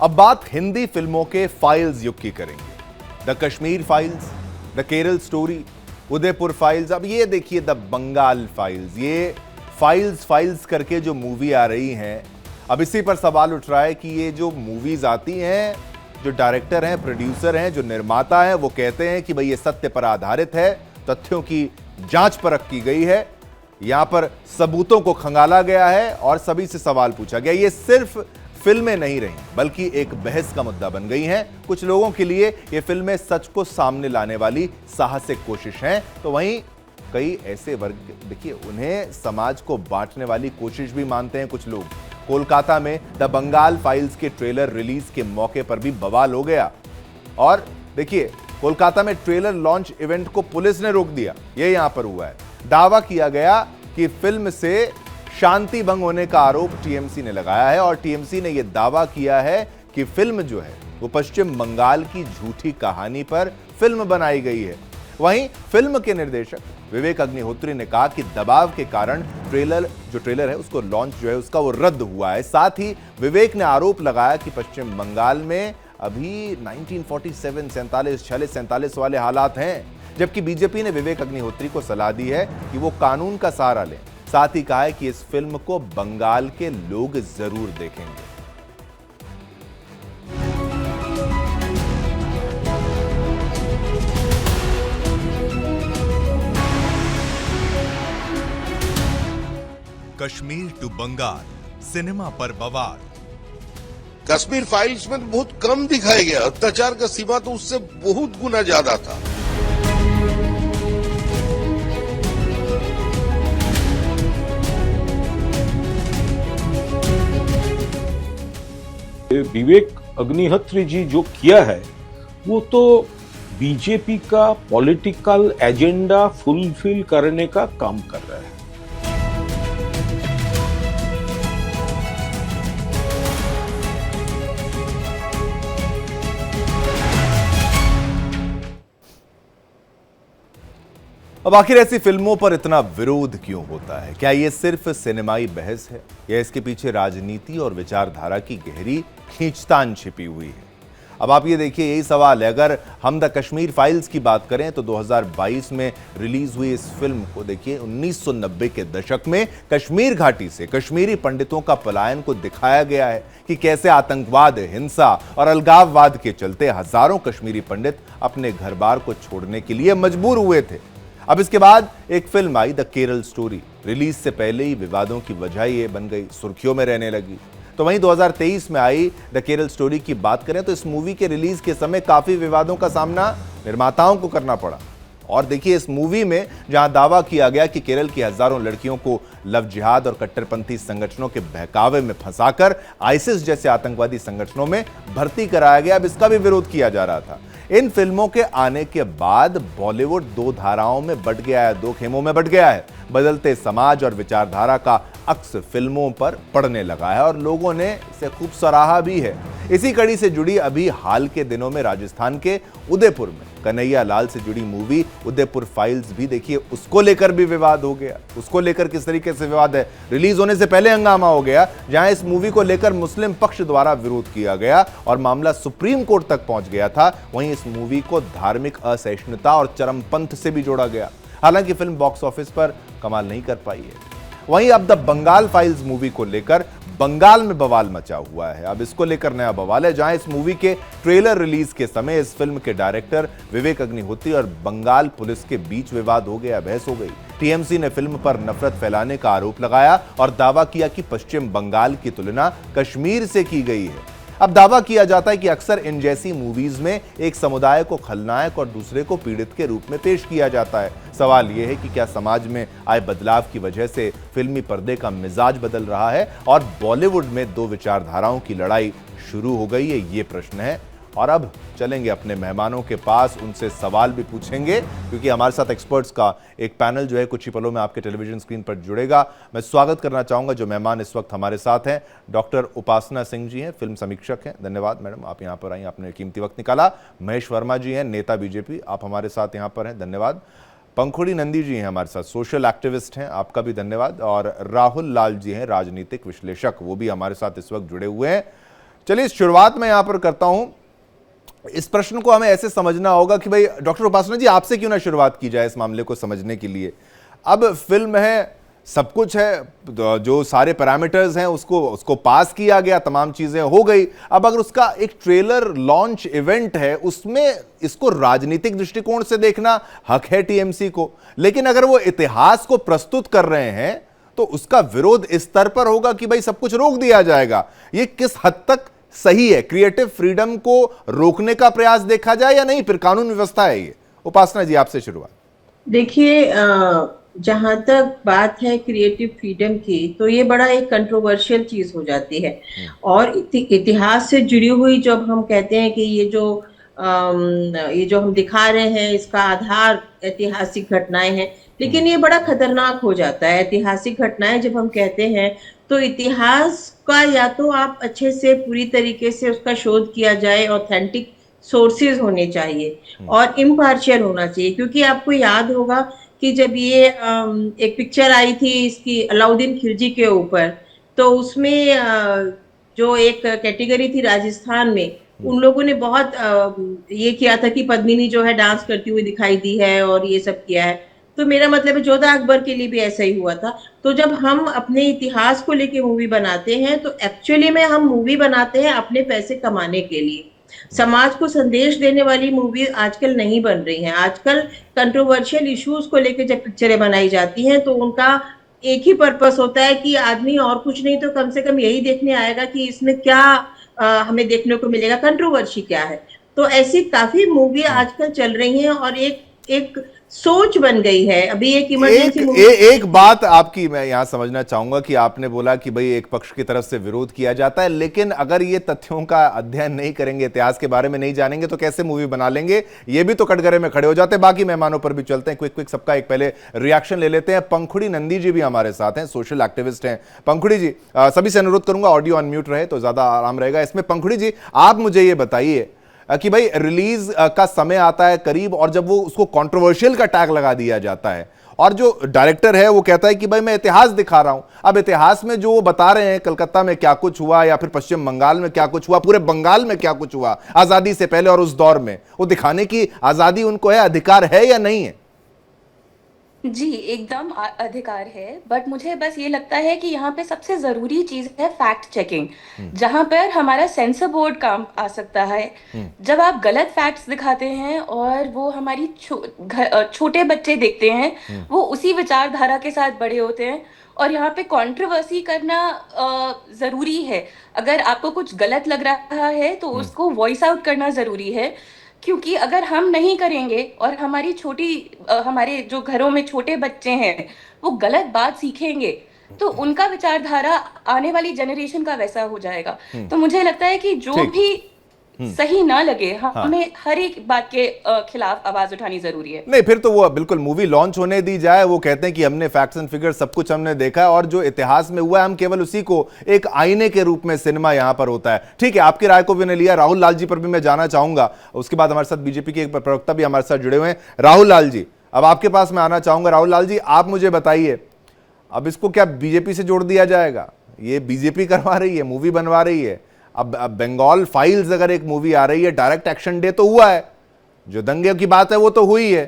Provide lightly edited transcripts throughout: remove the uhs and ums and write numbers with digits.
अब बात हिंदी फिल्मों के फाइल्स युग की करेंगे। The Kashmir files, the Kerala story, Udaipur files, अब ये देखिए द बंगाल फाइल्स। ये फाइल्स करके जो मूवी आ रही हैं, अब इसी पर सवाल उठ रहा है कि ये जो मूवीज आती हैं, जो डायरेक्टर हैं, प्रोड्यूसर हैं, जो निर्माता हैं, वो कहते हैं कि भाई ये सत्य पर आधारित है, तथ्यों की जांच परख की गई है, यहां पर सबूतों को खंगाला गया है और सभी से सवाल पूछा गया। ये सिर्फ फिल्में नहीं रही बल्कि एक बहस का मुद्दा बन गई हैं। कुछ लोगों के लिए ये फिल्में सच को सामने लाने वाली साहसिक कोशिश हैं, तो वहीं कई ऐसे वर्ग देखिए उन्हें समाज को बांटने वाली कोशिश भी मानते हैं कुछ लोग। कोलकाता में द बंगाल फाइल्स के ट्रेलर रिलीज के मौके पर भी बवाल हो गया और देखिए कोलकाता में ट्रेलर लॉन्च इवेंट को पुलिस ने रोक दिया। यह यहां पर हुआ है। दावा किया गया कि फिल्म से शांति भंग होने का आरोप टीएमसी ने लगाया है और टीएमसी ने यह दावा किया है कि फिल्म जो है वो पश्चिम बंगाल की झूठी कहानी पर फिल्म बनाई गई है। वहीं फिल्म के निर्देशक विवेक अग्निहोत्री ने कहा कि दबाव के कारण ट्रेलर है उसको लॉन्च जो है उसका वो रद्द हुआ है। साथ ही विवेक ने आरोप लगाया कि पश्चिम बंगाल में अभी 1947, 47 वाले हालात हैं, जबकि बीजेपी ने विवेक अग्निहोत्री को सलाह दी है कि वो कानून का सहारा लें। साथ ही कहा है कि इस फिल्म को बंगाल के लोग जरूर देखेंगे। कश्मीर टू बंगाल सिनेमा पर बवाल। कश्मीर फाइल्स में बहुत कम दिखाया गया, अत्याचार का सीमा तो उससे बहुत गुना ज्यादा था। विवेक अग्निहोत्री जी जो किया है वो तो बीजेपी का पॉलिटिकल एजेंडा फुलफिल करने का काम कर रहा है। अब आखिर ऐसी फिल्मों पर इतना विरोध क्यों होता है? क्या ये सिर्फ सिनेमाई बहस है या इसके पीछे राजनीति और विचारधारा की गहरी खींचतान छिपी हुई है? अब आप ये देखिए, यही सवाल है। अगर हम द कश्मीर फाइल्स की बात करें तो 2022 में रिलीज हुई इस फिल्म को देखिए 1990 के दशक में कश्मीर घाटी से कश्मीरी पंडितों का पलायन को दिखाया गया है कि कैसे आतंकवाद, हिंसा और अलगाववाद के चलते हजारों कश्मीरी पंडित अपने घर बार को छोड़ने के लिए मजबूर हुए थे। अब इसके बाद एक film I the Kerala story, release से पहले ही विवादों की वजह ये बन गई, सुर्खियों में रहने लगी। तो वहीं 2023 में आई द केरल स्टोरी की बात करें तो इस मूवी के रिलीज के समय काफी विवादों का सामना निर्माताओं को करना पड़ा। और देखिए इस मूवी में जहां दावा किया गया कि केरल की हजारों लड़कियों को लव जिहाद और कट्टरपंथी संगठनों के बहकावे में फंसाकर आईसिस जैसे आतंकवादी संगठनों में भर्ती कराया गया, अब इसका भी विरोध किया जा रहा था। इन फिल्मों के आने के बाद बॉलीवुड दो धाराओं में बंट गया है, दो खेमों में बंट गया है। बदलते समाज और विचारधारा का अक्स फिल्मों पर पड़ने लगा है और लोगों ने इसे खूब सराहा भी है। इसी कड़ी से जुड़ी अभी हाल के दिनों में राजस्थान के उदयपुर में कन्हैया लाल से जुड़ी मूवी उदयपुर फाइल्स भी देखिए, उसको लेकर भी विवाद हो गया। उसको लेकर किस तरीके से विवाद है, रिलीज होने से पहले हंगामा हो गया जहां इस मूवी को लेकर मुस्लिम पक्ष द्वारा विरोध किया गया और मामला सुप्रीम कोर्ट तक पहुंच गया था। वहीं इस मूवी को धार्मिक असहिष्णुता और चरमपंथ से भी जोड़ा गया। हालांकि फिल्म बॉक्स ऑफिस पर कमाल नहीं कर पाई है। वहीं अब द बंगाल फाइल्स मूवी को लेकर बंगाल में बवाल मचा हुआ है। अब इसको लेकर नया बवाल है जहां इस मूवी के ट्रेलर रिलीज के समय इस फिल्म के डायरेक्टर विवेक अग्निहोत्री और बंगाल पुलिस के बीच विवाद हो गया, बहस हो गई। टीएमसी ने फिल्म पर नफरत फैलाने का आरोप लगाया और दावा किया कि पश्चिम बंगाल की तुलना कश्मीर से की गई है। अब दावा किया जाता है कि अक्सर इन जैसी मूवीज में एक समुदाय को खलनायक और दूसरे को पीड़ित के रूप में पेश किया जाता है। सवाल यह है कि क्या समाज में आए बदलाव की वजह से फिल्मी पर्दे का मिजाज बदल रहा है और बॉलीवुड में दो विचारधाराओं की लड़ाई शुरू हो गई है? ये प्रश्न है। और अब चलेंगे अपने मेहमानों के पास, उनसे सवाल भी पूछेंगे क्योंकि हमारे साथ एक्सपर्ट्स का एक पैनल जो है कुछ ही पलों में आपके टेलीविजन स्क्रीन पर जुड़ेगा। मैं स्वागत करना चाहूंगा जो मेहमान इस वक्त हमारे साथ हैं। डॉक्टर उपासना सिंह जी हैं, फिल्म समीक्षक हैं। धन्यवाद मैडम, आप यहाँ पर आई, आपने कीमती वक्त निकाला। महेश वर्मा जी हैं, नेता बीजेपी, आप हमारे साथ यहाँ पर हैं, धन्यवाद। पंखुड़ी नंदी जी हैं हमारे साथ, सोशल एक्टिविस्ट हैं, आपका भी धन्यवाद। और राहुल लाल जी हैं, राजनीतिक विश्लेषक, वो भी हमारे साथ इस वक्त जुड़े हुए हैं। चलिए शुरुआत मैं यहां पर करता हूं। इस प्रश्न को हमें ऐसे समझना होगा कि भाई डॉक्टर उपासना जी, आपसे क्यों ना शुरुआत की जाए इस मामले को समझने के लिए। अब फिल्म है, सब कुछ है, जो सारे पैरामीटर्स हैं उसको पास किया गया, तमाम चीजें हो गई। अब अगर उसका एक ट्रेलर लॉन्च इवेंट है, उसमें इसको राजनीतिक दृष्टिकोण से देखना हक है टीएमसी को, लेकिन अगर वो इतिहास को प्रस्तुत कर रहे हैं तो उसका विरोध इस स्तर पर होगा कि भाई सब कुछ रोक दिया जाएगा। ये किस हद तक सही है? क्रिएटिव फ्रीडम को रोकने का प्रयास देखा जाए या नहीं, फिर कानून व्यवस्था है ये? उपासना जी, आपसे शुरुआत। देखिए, जहां तक बात है क्रिएटिव फ्रीडम की, तो ये बड़ा एक कंट्रोवर्शियल चीज हो जाती है। और इतिहास से जुड़ी हुई जब हम कहते हैं कि ये जो हम दिखा रहे हैं इसका आधार ऐतिहासिक घटनाएं हैं, लेकिन ये बड़ा खतरनाक हो जाता है। ऐतिहासिक घटनाएं जब हम कहते हैं तो इतिहास का या तो आप अच्छे से पूरी तरीके से उसका शोध किया जाए, ऑथेंटिक सोर्सेज होने चाहिए और इम्पार्शियल होना चाहिए। क्योंकि आपको याद होगा कि जब ये एक पिक्चर आई थी इसकी अलाउद्दीन खिलजी के ऊपर, तो उसमें जो एक कैटेगरी थी राजस्थान में, उन लोगों ने बहुत ये किया था कि पद्मिनी जो है डांस करती हुई दिखाई दी है और ये सब किया है। तो मेरा मतलब है जोधा अकबर के लिए भी ऐसा ही हुआ था। तो जब हम अपने इतिहास को लेके मूवी बनाते हैं तो एक्चुअली में हम मूवी बनाते हैं अपने पैसे कमाने के लिए। समाज को संदेश देने वाली मूवी आजकल नहीं बन रही हैं। आजकल कंट्रोवर्शियल इश्यूज को लेके जब पिक्चरें बनाई जाती हैं तो उनका एक ही पर्पस होता है कि आदमी और कुछ नहीं तो कम से कम यही देखने आएगा कि इसमें क्या हमें देखने को मिलेगा, कंट्रोवर्सी क्या है। तो ऐसी काफी मूवी आजकल चल रही हैं और एक सोच बन गई है। अभी एक इमरजेंसी एक बात आपकी मैं यहां समझना चाहूंगा कि आपने बोला कि भाई एक पक्ष की तरफ से विरोध किया जाता है, लेकिन अगर ये तथ्यों का अध्ययन नहीं करेंगे, इतिहास के बारे में नहीं जानेंगे तो कैसे मूवी बना लेंगे? ये भी तो कटघरे में खड़े हो जाते हैं। बाकी मेहमानों पर भी चलते हैं, क्विक सबका एक पहले रिएक्शन ले लेते हैं। पंखुड़ी नंदी जी भी हमारे साथ हैं, सोशल एक्टिविस्ट हैं। पंखुड़ी जी, सभी से अनुरोध करूंगा ऑडियो अनम्यूट रहे तो ज्यादा आराम रहेगा इसमें। पंखुड़ी जी, आप मुझे ये बताइए कि भाई रिलीज का समय आता है करीब, और जब वो उसको कंट्रोवर्शियल का टैग लगा दिया जाता है और जो डायरेक्टर है वो कहता है कि भाई मैं इतिहास दिखा रहा हूं। अब इतिहास में जो वो बता रहे हैं कलकत्ता में क्या कुछ हुआ या फिर पश्चिम बंगाल में क्या कुछ हुआ, पूरे बंगाल में क्या कुछ हुआ आजादी से पहले और उस दौर में, वो दिखाने की आजादी उनको है, अधिकार है या नहीं है? जी, एकदम अधिकार है, बट मुझे बस ये लगता है कि यहाँ पे सबसे ज़रूरी चीज़ है फैक्ट चेकिंग, जहाँ पर हमारा सेंसर बोर्ड काम आ सकता है। जब आप गलत फैक्ट्स दिखाते हैं और वो हमारी छोटे बच्चे देखते हैं, वो उसी विचारधारा के साथ बड़े होते हैं और यहाँ पे कंट्रोवर्सी करना ज़रूरी है। अगर आपको कुछ गलत लग रहा है तो उसको वॉइस आउट करना ज़रूरी है, क्योंकि अगर हम नहीं करेंगे और हमारे जो घरों में छोटे बच्चे हैं वो गलत बात सीखेंगे तो उनका विचारधारा आने वाली जनरेशन का वैसा हो जाएगा। तो मुझे लगता है कि जो भी सही ना लगे हमें हर एक बात के खिलाफ आवाज उठानी जरूरी है। नहीं, फिर तो वो बिल्कुल मूवी लॉन्च होने दी जाए। वो कहते हैं कि हमने फैक्ट्स एंड फिगर सब कुछ हमने देखा है और जो इतिहास में हुआ है हम केवल उसी को एक आईने के रूप में सिनेमा यहां पर होता है। ठीक है, आपकी राय को भी लिया। राहुल लाल जी पर भी मैं जाना चाहूंगा, उसके बाद हमारे साथ बीजेपी के एक प्रवक्ता भी हमारे साथ जुड़े हुए हैं। राहुल लाल जी, अब आपके पास मैं आना चाहूंगा। राहुल लाल जी, आप मुझे बताइए, अब इसको क्या बीजेपी से जोड़ दिया जाएगा? ये बीजेपी करवा रही है, मूवी बनवा रही है। अब बंगाल फाइल्स अगर एक मूवी आ रही है, डायरेक्ट एक्शन डे तो हुआ है, जो दंगे की बात है वो तो हुई है,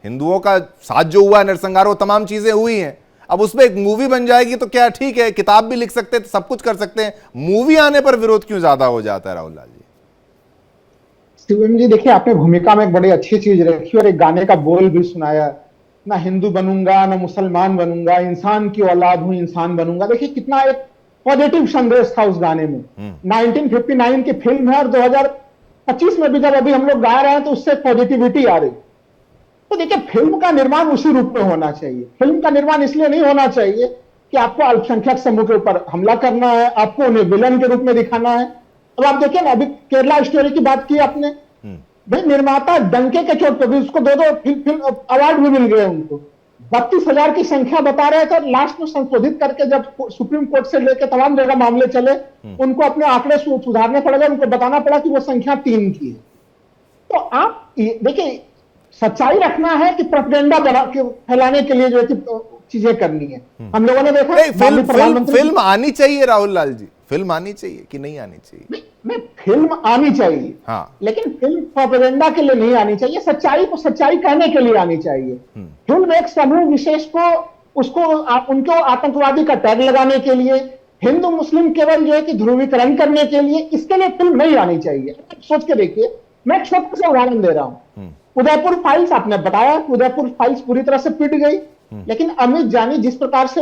हिंदुओं का साथ जो हुआ है, नरसंहार, वो तमाम चीजें हुई हैं। अब उसमें एक मूवी बन जाएगी तो क्या ठीक है, किताब भी लिख सकते हैं, सब कुछ कर सकते हैं, मूवी आने पर विरोध क्यों ज्यादा हो जाता है? राहुल लाल जी। शिवम जी, देखिए आपने भूमिका में एक बड़ी अच्छी चीज रखी और एक गाने का बोल भी सुनाया, ना हिंदू बनूंगा ना मुसलमान बनूंगा, इंसान की औलाद हूं इंसान बनूंगा। देखिए कितना एक पॉजिटिव संदेश था उस गाने में। 1959 की फिल्म है और 2025 में भी जब अभी हम लोग गा रहे हैं तो उससे पॉजिटिविटी आ रही। तो देखिए फिल्म का निर्माण उसी रूप में होना चाहिए। फिल्म का निर्माण इसलिए नहीं होना चाहिए कि आपको अल्पसंख्यक समूह के ऊपर हमला करना है, आपको उन्हें विलन के रूप में दिखाना है। अब आप देखिए ना, अभी केरला स्टोरी की बात की आपने, भाई निर्माता डंके के चोट पे भी उसको दो फिल्म अवार्ड भी मिल गए उनको। 32,000 की संख्या बता रहे थे, लास्ट में संशोधित करके जब सुप्रीम कोर्ट से लेकर तमाम जगह मामले चले, उनको अपने आंकड़े सुधारने पड़ेगा, उनको बताना पड़ा कि वो संख्या 3 की है। तो आप देखिए, सच्चाई रखना है कि प्रोपेगेंडा फैलाने के लिए जो चीजें करनी है। हम लोगों ने देखा फिल्म आनी चाहिए। राहुल लाल जी, फिल्म आनी चाहिए कि नहीं आनी चाहिए? नहीं, फिल्म आनी चाहिए, हाँ। लेकिन फिल्म प्रोपेगेंडा के लिए नहीं आनी चाहिए, सच्चाई को सच्चाई कहने के लिए आनी चाहिए। फिल्म एक समूह विशेष को उनको आतंकवादी का टैग लगाने के लिए, हिंदू मुस्लिम केवल जो है कि ध्रुवीकरण करने के लिए, इसके लिए फिल्म नहीं आनी चाहिए। सोच के देखिए, मैं एक छोटा सा उदाहरण दे रहा हूं। उदयपुर फाइल्स, आपने बताया कि उदयपुर फाइल्स पूरी तरह से पिट गई, लेकिन अमित जानी जिस प्रकार से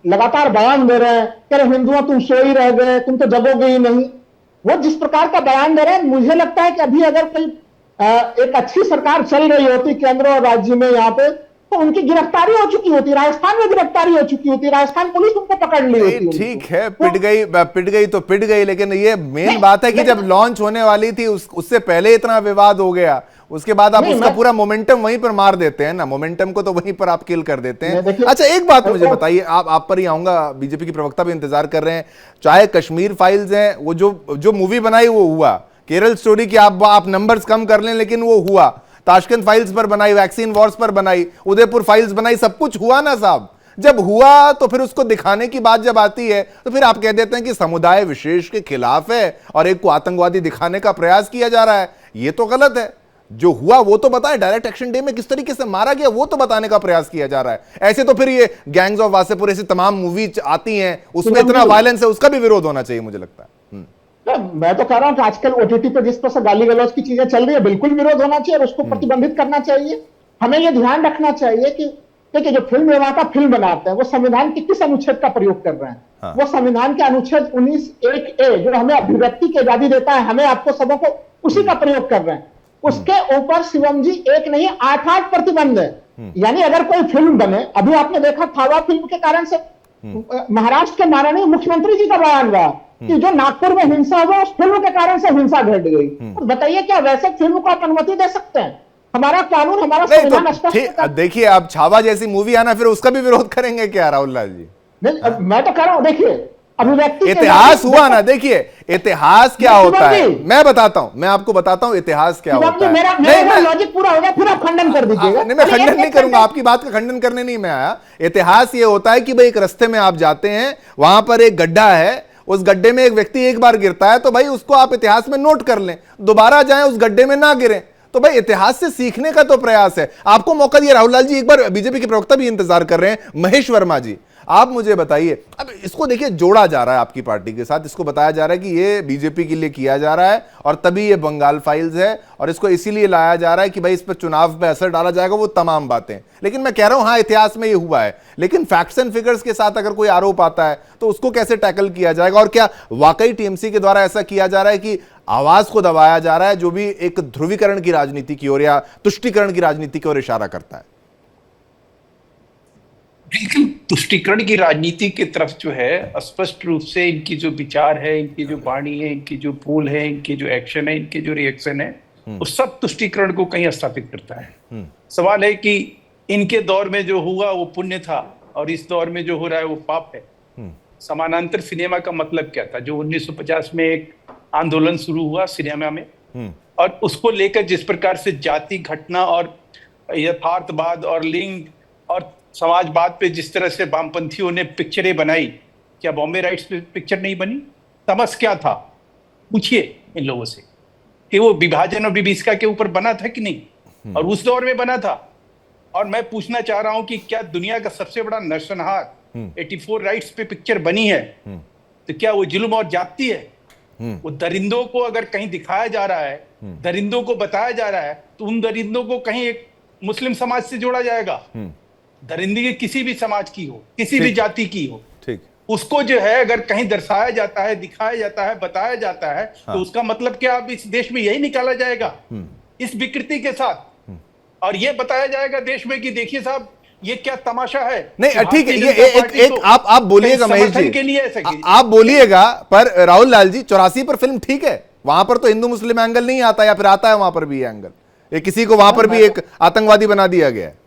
लगातार बयान दे रहे हैं कि अरे हिंदुओं तुम सो ही रह गए, तुम तो जगोगे ही नहीं, वो जिस प्रकार का बयान दे रहे हैं, मुझे लगता है कि अभी अगर कोई एक अच्छी सरकार चल रही होती केंद्र और राज्य में यहाँ पे, तो उनकी गिरफ्तारी हो चुकी होती, राजस्थान में गिरफ्तारी हो चुकी होती, राजस्थान पुलिस उनको पकड़ ली होती। ठीक है, पिट गई तो पिट गई, लेकिन ये मेन बात है कि जब लॉन्च होने वाली थी उससे पहले इतना विवाद हो गया, उसके बाद आप उसका पूरा मोमेंटम वहीं पर मार देते हैं ना, मोमेंटम को तो वहीं पर आप किल कर देते हैं। अच्छा, एक बात मुझे बताइए, आप पर ही आऊंगा, बीजेपी के प्रवक्ता भी इंतजार कर रहे हैं, चाहे कश्मीर फाइल्स हैं, वो जो मूवी बनाई वो हुआ, केरल स्टोरी की आप नंबर्स कम कर लें, लेकिन वो हुआ, ताशकंद फाइल्स पर बनाई, वैक्सीन वॉर्स पर बनाई, उदयपुर फाइल्स बनाई, सब कुछ हुआ ना साहब। जब हुआ तो फिर उसको दिखाने की बात जब आती है तो फिर आप कह देते हैं कि समुदाय विशेष के खिलाफ है और एक को आतंकवादी दिखाने का प्रयास किया जा रहा है। ये तो गलत है। जो हुआ वो तो बताएं, डायरेक्ट एक्शन डे में किस तरीके से मारा गया वो तो बताने का प्रयास किया जा रहा है। ऐसे तो फिर ये गैंग्स ऑफ वासेपुर ऐसी तमाम मूवीज आती हैं, उसमें इतना वायलेंस है, उसका भी विरोध होना चाहिए मुझे लगता है। मैं तो कह रहा हूं कि आजकल ओटीटी पे जिस तरह से गाली गलौज की चीजें चल रही है, बिल्कुल विरोध होना चाहिए और उसको प्रतिबंधित करना चाहिए। हमें यह ध्यान रखना चाहिए कि देखिए, जो फिल्म निर्माता फिल्म बनाते हैं वो संविधान के किस अनुच्छेद का प्रयोग कर रहे हैं। हाँ। वो संविधान के अनुच्छेद 19(1)(a) जो हमें अभिव्यक्ति की आजादी देता है, हमें आपको सबों को उसी का प्रयोग कर रहे हैं। उसके ऊपर शिवम जी एक नहीं 8 प्रतिबंध है। यानी अगर कोई फिल्म बने, अभी आपने देखा थावा फिल्म के कारण से महाराष्ट्र के माननीय मुख्यमंत्री जी का बयान रहा कि जो नागपुर में हिंसा हुआ उस फिल्म के कारण से हिंसा घट गई। तो बताइए, क्या वैसे फिल्म को आप अनुमति दे सकते हैं? हमारा कानून, हमारा संविधान स्पष्ट। देखिए, आप छावा जैसी मूवी आना, फिर उसका भी विरोध करेंगे क्या राहुल लाल जी? मैं तो कह रहा हूं, देखिए अभिव्यक्ति इतिहास हुआ ना, देखिए इतिहास क्या होता है, मैं बताता हूं, मैं आपको बताता हूं इतिहास क्या होता है। मेरा लॉजिक पूरा हो गया, फिर आप खंडन कर दीजिएगा। नहीं, मैं खंडन नहीं करूंगा, आपकी बात का खंडन करने नहीं मैं आया। इतिहास ये होता है कि भाई एक रास्ते में आप जाते हैं, वहां पर एक गड्ढा है, उस गड्ढे में एक व्यक्ति एक बार गिरता है तो भाई उसको आप इतिहास में नोट कर लें, दोबारा जाएं उस गड्ढे में ना गिरें। तो भाई इतिहास से सीखने का तो प्रयास है। आपको मौका दिया राहुल लाल जी, एक बार बीजेपी के प्रवक्ता भी इंतजार कर रहे हैं, महेश वर्मा जी, आप मुझे बताइए, अब इसको देखिए जोड़ा जा रहा है आपकी पार्टी के साथ, इसको बताया जा रहा है कि ये बीजेपी के लिए किया जा रहा है और तभी ये बंगाल फाइल्स है और इसको इसीलिए लाया जा रहा है कि भाई इस पर चुनाव पे असर डाला जाएगा, वो तमाम बातें। लेकिन मैं कह रहा हूं, हाँ इतिहास में ये हुआ है, लेकिन फैक्ट्स एंड फिगर्स के साथ अगर कोई आरोप आता है तो उसको कैसे टैकल किया जाएगा? और क्या वाकई टीएमसी के द्वारा ऐसा किया जा रहा है कि आवाज को दबाया जा रहा है, जो भी एक ध्रुवीकरण की राजनीति की ओर या तुष्टीकरण की राजनीति की ओर इशारा करता है? बिल्कुल, तुष्टीकरण की राजनीति की तरफ जो है स्पष्ट रूप से इनकी जो विचार है, इनकी जो वाणी है, इनकी जो बोल है, इनकी जो एक्शन है, इनके जो रिएक्शन है, वो सब तुष्टीकरण को कहीं स्थापित करता है। सवाल है कि इनके दौर में जो हुआ वो पुण्य था और इस दौर में जो हो रहा है वो पाप है। समानांतर सिनेमा का मतलब क्या था? जो 1950 में एक आंदोलन शुरू हुआ सिनेमा में और उसको लेकर जिस प्रकार से जाति घटना और यथार्थवाद और लिंग और समाजवाद पे जिस तरह से वामपंथियों ने पिक्चरें बनाई, क्या बॉम्बे राइट्स पे पिक्चर नहीं बनी? तमस क्या था? पूछिए इन लोगों से कि वो विभाजन और विभीषिका के ऊपर बना था कि नहीं, और उस दौर में बना था। और मैं पूछना चाह रहा हूं कि क्या दुनिया का सबसे बड़ा नरसंहार 84 राइट्स पे पिक्चर बनी है, तो क्या वो जुल्म और जाति है? वो दरिंदों को अगर कहीं दिखाया जा रहा है, दरिंदों को बताया जा रहा है, तो उन दरिंदों को कहीं एक मुस्लिम समाज से जोड़ा जाएगा? दरिंदगी किसी भी समाज की हो, किसी भी जाति की हो, ठीक, उसको जो है अगर कहीं दर्शाया जाता है, दिखाया जाता है, बताया जाता है, तो उसका मतलब क्या अब इस देश में यही निकाला जाएगा इस विकृति के साथ, और ये बताया जाएगा देश में कि देखिए साहब ये क्या तमाशा है? नहीं ठीक है, ये एक आप बोलिएगा महेश जी के लिए, आप बोलिएगा, पर राहुल लाल जी 84 पर फिल्म ठीक है, वहां पर तो हिंदू मुस्लिम एंगल नहीं आता, या फिर आता है वहां पर भी एंगल, ये किसी को वहां पर भी एक आतंकवादी बना दिया गया है।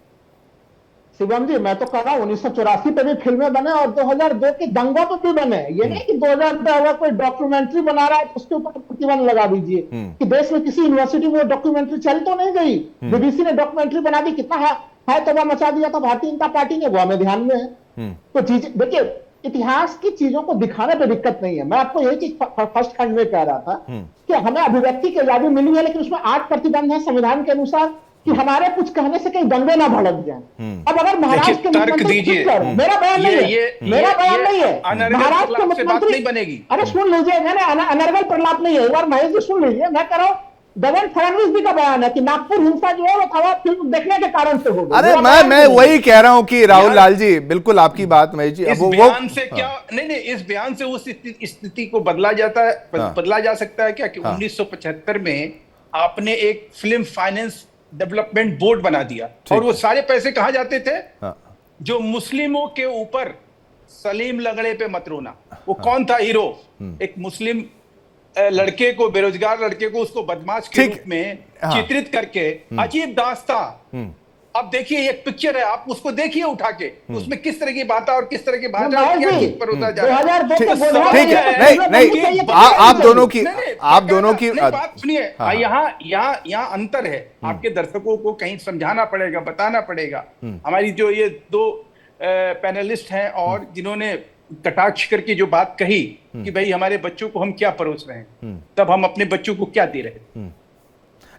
शिवम जी, मैं तो कह रहा हूं 1984 पे भी फिल्में बने और 2002 के दंगों पे भी बने। ये नहीं कि 2002 अगर कोई डॉक्यूमेंट्री बना रहा है तो उसके ऊपर प्रतिबंध लगा दीजिए कि देश में किसी यूनिवर्सिटी में डॉक्यूमेंट्री चल तो नहीं गई, बीबीसी ने डॉक्यूमेंट्री बना दी, कितना है तबाह मचा दिया था भारतीय जनता पार्टी ने, वो हमें ध्यान में है। तो चीजें देखिए, इतिहास की चीजों को दिखाने पे दिक्कत नहीं है। मैं आपको यही चीज फर्स्ट खंड में कह रहा था कि हमें अभिव्यक्ति की आजादी मिली है, लेकिन उसमें 8 प्रतिबंध है संविधान के अनुसार कि हमारे कुछ कहने से कहीं दंगे ना भड़क जाएं। अब अगर महाराष्ट्र के तर्क मुख्यमंत्री दीजिए, मेरा बयान नहीं है, मेरा बयान नहीं है, महाराष्ट्र के मुख्यमंत्री नहीं बनेगी। अरे सुन लीजिए, मैंने अनर्गल प्रलाप नहीं है, एक बार महेश जी सुन लीजिए। मैं कह रहा हूँ देवेंद्र फडणवीस जी का बयान है कि नागपुर हिंसा जो है वो था फिल्म देखने के कारण से हो गई। अरे मैं वही कह रहा हूं कि राहुल लाल जी, बिल्कुल आपकी बात महेश जी। इस बयान से क्या नहीं, इस बयान से उस स्थिति को बदला जाता है, बदला जा सकता है क्या कि 1975 में आपने एक फिल्म फाइनेंस डेवलपमेंट बोर्ड बना दिया और वो सारे पैसे कहां जाते थे? जो मुस्लिमों के ऊपर सलीम लंगड़े पे मत रोना। वो कौन था हीरो? एक मुस्लिम लड़के को, बेरोजगार लड़के को, उसको बदमाश के रूप में चित्रित करके अजीब दास्तां। अब देखिए एक पिक्चर है, आप उसको देखिए उठा के, उसमें किस तरह की बात और किस तरह की बात पर होता जा रहा है। ठीक है, नहीं आप दोनों की बात सुनिए। यहाँ अंतर है, आपके दर्शकों को कहीं समझाना पड़ेगा, बताना पड़ेगा। हमारी जो ये 2 पैनलिस्ट हैं और जिन्होंने कटाक्ष करके जो बात कही कि भाई हमारे बच्चों को हम क्या परोस रहे हैं, तब हम अपने बच्चों को क्या दे रहे हैं।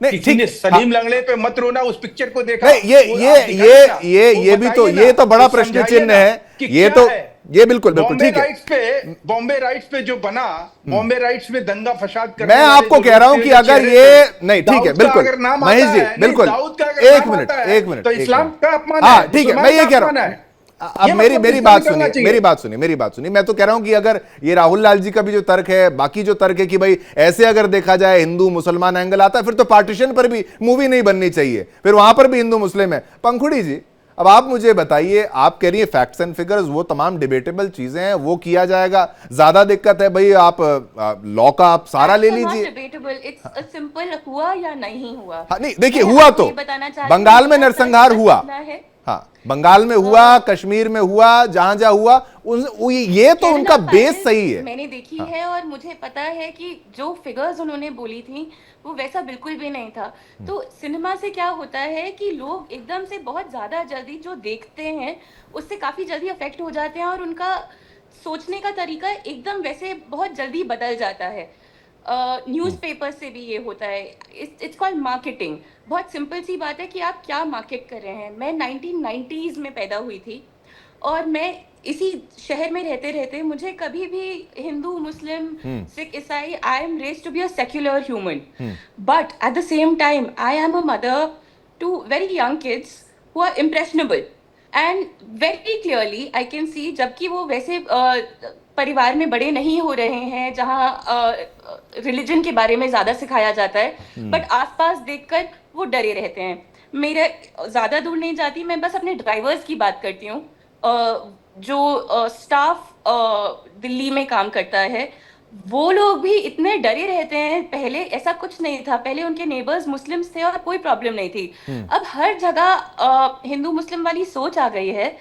नहीं, किसी ने सलीम लंगड़े पे मत रोना उस पिक्चर को देखा? ये भी तो, ये तो बड़ा प्रश्न चिन्ह है। ये बिल्कुल ठीक है। बॉम्बे राइट्स पे जो बना, बॉम्बे राइट्स में दंगा फसाद कर, मैं आपको कह रहा हूं कि अगर ये नहीं, ठीक है, बिल्कुल महेश जी, बिल्कुल एक मिनट तो इस्लाम का अपमान है। है। ठीक है, मैं ये कह रहा हूं। अब मेरी बात सुनिए। मैं तो कह रहा हूं कि अगर ये राहुल लाल जी का भी जो तर्क है, बाकी जो तर्क है कि भाई ऐसे अगर देखा जाए हिंदू मुसलमान एंगल आता है, फिर तो पार्टीशन पर भी मूवी नहीं बननी चाहिए, फिर वहां पर भी हिंदू मुस्लिम है। पंखुड़ी जी, अब आप मुझे बताइए, आप कह रही है फैक्ट्स एंड फिगर्स, वो तमाम डिबेटेबल चीजें हैं, वो किया जाएगा। ज्यादा दिक्कत है भाई आप लॉ का आप सारा ले लीजिए। इट्स सिंपल, हुआ या नहीं हुआ। नहीं देखिए, हुआ तो बंगाल में नरसंहार हुआ, हाँ बंगाल में हुआ, कश्मीर में हुआ, जहां जहां हुआ, ये तो उनका बेस सही है। मैंने देखी है और मुझे पता है कि जो फिगर्स उन्होंने बोली थी वो वैसा बिल्कुल भी नहीं था। तो सिनेमा से क्या होता है कि लोग एकदम से बहुत ज्यादा जल्दी जो देखते हैं उससे काफी जल्दी अफेक्ट हो जाते हैं और उनका सोचने का तरीका एकदम वैसे बहुत जल्दी बदल जाता है। न्यूज़पेपर से भी ये होता है। It's called marketing. बहुत सिंपल सी बात है कि आप क्या मार्केट कर रहे हैं। मैं 1990s में पैदा हुई थी और मैं इसी शहर में रहते रहते मुझे कभी भी हिंदू, मुस्लिम, सिख, ईसाई, I am raised to be a secular human, but at the same time I am a mother to very young kids who are impressionable and very clearly I can see, जबकि वो वैसे परिवार में बड़े नहीं हो रहे हैं जहाँ रिलीजन के बारे में ज्यादा सिखाया जाता है, बट आसपास देखकर वो डरे रहते हैं। मेरे ज्यादा दूर नहीं जाती, मैं बस अपने ड्राइवर्स की बात करती हूँ। जो स्टाफ दिल्ली में काम करता है, वो लोग भी इतने डरे रहते हैं। पहले ऐसा कुछ नहीं था, पहले उनके नेबर्स मुस्लिम्स थे और कोई प्रॉब्लम नहीं थी। अब हर जगह हिंदू मुस्लिम वाली सोच आ गई है,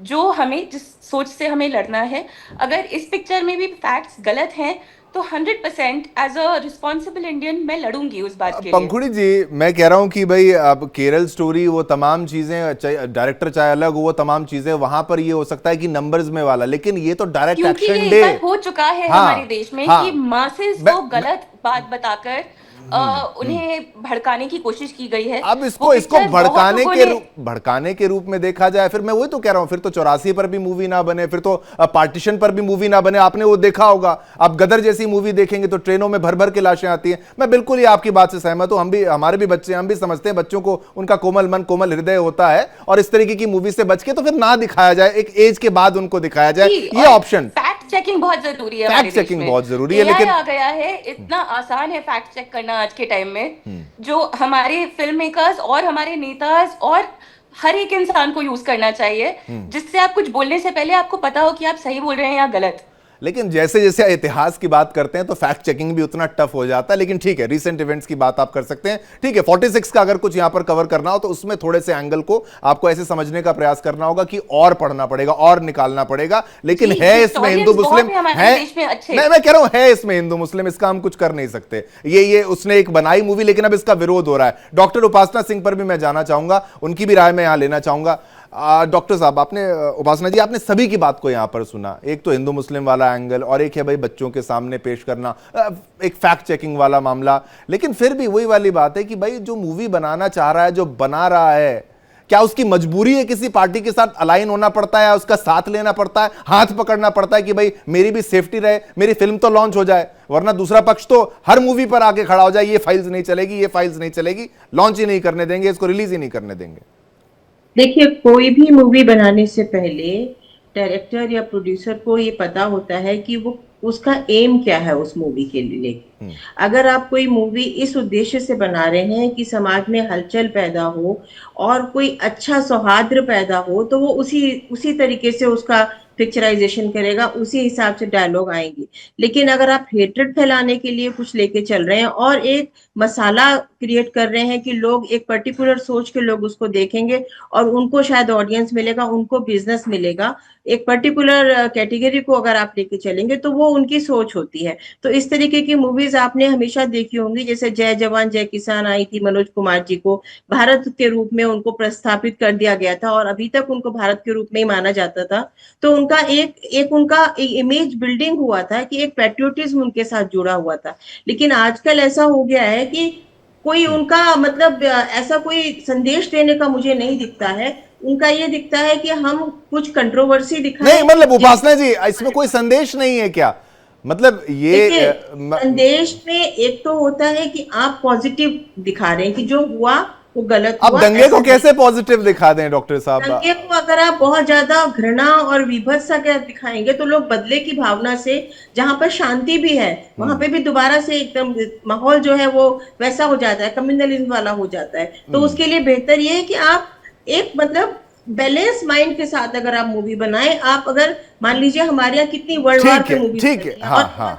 जो हमें, जिस सोच से हमें लड़ना है। अगर इस पिक्चर में भी फैक्ट्स गलत हैं तो 100% एज अ रिस्पॉन्सिबल इंडियन मैं लड़ूंगी उस बात के लिए। पंखुड़ी जी, मैं कह रहा हूं कि भाई अब केरल स्टोरी, वो तमाम चीजें, डायरेक्टर चाहे अलग हो, वो तमाम चीजें वहां पर ये हो सकता है कि नंबर्स में वाला, लेकिन ये तो डायरेक्ट एक्शन डे हो चुका है हमारे देश में कि मासेस को गलत बात बताकर उन्हें भड़काने की कोशिश की गई है। अब इसको भड़काने के रूप में देखा जाए, फिर मैं वही तो कह रहा हूं, फिर तो 84 पर भी मूवी ना बने, फिर तो पार्टीशन पर भी मूवी ना बने। आपने वो देखा होगा, आप गदर जैसी मूवी देखेंगे तो ट्रेनों में भर भर के लाशें आती हैं। मैं बिल्कुल ही आपकी बात से सहमत हूं। हम भी, हमारे भी बच्चे, हम भी समझते हैं बच्चों को, उनका कोमल मन, कोमल हृदय होता है, और इस तरीके की मूवी से बच के तो फिर ना दिखाया जाए, एक एज के बाद उनको दिखाया जाए, ये ऑप्शन। फैक्ट चेकिंग बहुत जरूरी है, फैक्ट चेकिंग बहुत जरूरी है, लेकिन आ गया है, इतना आसान है फैक्ट चेक करना आज के टाइम में, जो हमारे फिल्म मेकर्स और हमारे नेताज और हर एक इंसान को यूज करना चाहिए, जिससे आप कुछ बोलने से पहले आपको पता हो कि आप सही बोल रहे हैं या गलत। लेकिन जैसे जैसे इतिहास की बात करते हैं तो फैक्ट चेकिंग भी उतना टफ हो जाता है। लेकिन ठीक है, रीसेंट इवेंट्स की बात आप कर सकते हैं, ठीक है। 46 का अगर कुछ यहां पर कवर करना हो तो उसमें थोड़े से एंगल को आपको ऐसे समझने का प्रयास करना होगा कि और पढ़ना पड़ेगा और निकालना पड़ेगा। लेकिन है इसमें हिंदू मुस्लिम है, मैं कह रहा हूं है इसमें हिंदू मुस्लिम, इसका हम कुछ कर नहीं सकते। ये उसने एक बनाई मूवी, लेकिन अब इसका विरोध हो रहा है। डॉक्टर उपासना सिंह पर भी मैं जाना चाहूंगा, उनकी भी राय मैं यहां लेना चाहूंगा। डॉक्टर साहब, आपने उपासना जी, आपने सभी की बात को यहाँ पर सुना। एक तो हिंदू मुस्लिम वाला एंगल और एक है भाई बच्चों के सामने पेश करना, एक फैक्ट चेकिंग वाला मामला। लेकिन फिर भी वही वाली बात है कि भाई जो मूवी बनाना चाह रहा है, जो बना रहा है, क्या उसकी मजबूरी है किसी पार्टी के साथ अलाइन होना पड़ता है, उसका साथ लेना पड़ता है, हाथ पकड़ना पड़ता है कि भाई मेरी भी सेफ्टी रहे, मेरी फिल्म तो लॉन्च हो जाए, वरना दूसरा पक्ष तो हर मूवी पर आके खड़ा हो जाए, ये फाइल्स नहीं चलेगी, ये फाइल्स नहीं चलेगी, लॉन्च ही नहीं करने देंगे, इसको रिलीज ही नहीं करने देंगे। देखिए, कोई भी मूवी बनाने से पहले डायरेक्टर या प्रोड्यूसर को ये पता होता है कि वो उसका एम क्या है उस मूवी के लिए। अगर आप कोई मूवी इस उद्देश्य से बना रहे हैं कि समाज में हलचल पैदा हो और कोई अच्छा सौहार्द पैदा हो, तो वो उसी तरीके से उसका पिक्चराइजेशन करेगा, उसी हिसाब से डायलॉग आएंगे। लेकिन अगर आप हेट्रेड फैलाने के लिए कुछ लेके चल रहे हैं और एक मसाला क्रिएट कर रहे हैं कि लोग एक पर्टिकुलर सोच के लोग उसको देखेंगे और उनको शायद ऑडियंस मिलेगा, उनको बिजनेस मिलेगा, एक पर्टिकुलर कैटेगरी को अगर आप लेके चलेंगे तो वो उनकी सोच होती है। तो इस तरीके की मूवीज आपने हमेशा देखी होंगी, जैसे जय जवान जय किसान आई थी, मनोज कुमार जी को भारत के रूप में उनको प्रस्थापित कर दिया गया था और अभी तक उनको भारत के रूप में ही माना जाता था। तो उनका एक इमेज बिल्डिंग हुआ था कि एक पैट्रियोटिज्म उनके साथ जुड़ा हुआ था। लेकिन आजकल ऐसा हो गया है कि कोई उनका मतलब ऐसा कोई संदेश देने का मुझे नहीं दिखता है। उनका ये दिखता है कि हम कुछ कंट्रोवर्सी दिखाएं। नहीं, मतलब उपासना जी, इसमें कोई संदेश नहीं है क्या? मतलब ये संदेश में एक तो होता है कि आप पॉजिटिव दिखा रहे हैं कि जो हुआ वो गलत अब हुआ। दंगे को कैसे पॉजिटिव दिखा दें डॉक्टर साहब? दंगे को अगर आप बहुत ज्यादा घृणा और विभत्सा के दिखाएंगे तो लोग बदले की भावना से, जहां पर शांति भी है वहां पे भी दोबारा से एकदम माहौल जो है वो वैसा हो जाता है, कम्युनलिज्म वाला हो जाता है। तो उसके लिए बेहतर ये है कि आप एक मतलब बैलेंस माइंड के साथ अगर आप मूवी बनाएं। आप अगर मान लीजिए हमारे यहाँ कितनी वर्ल्ड वार पे मूवी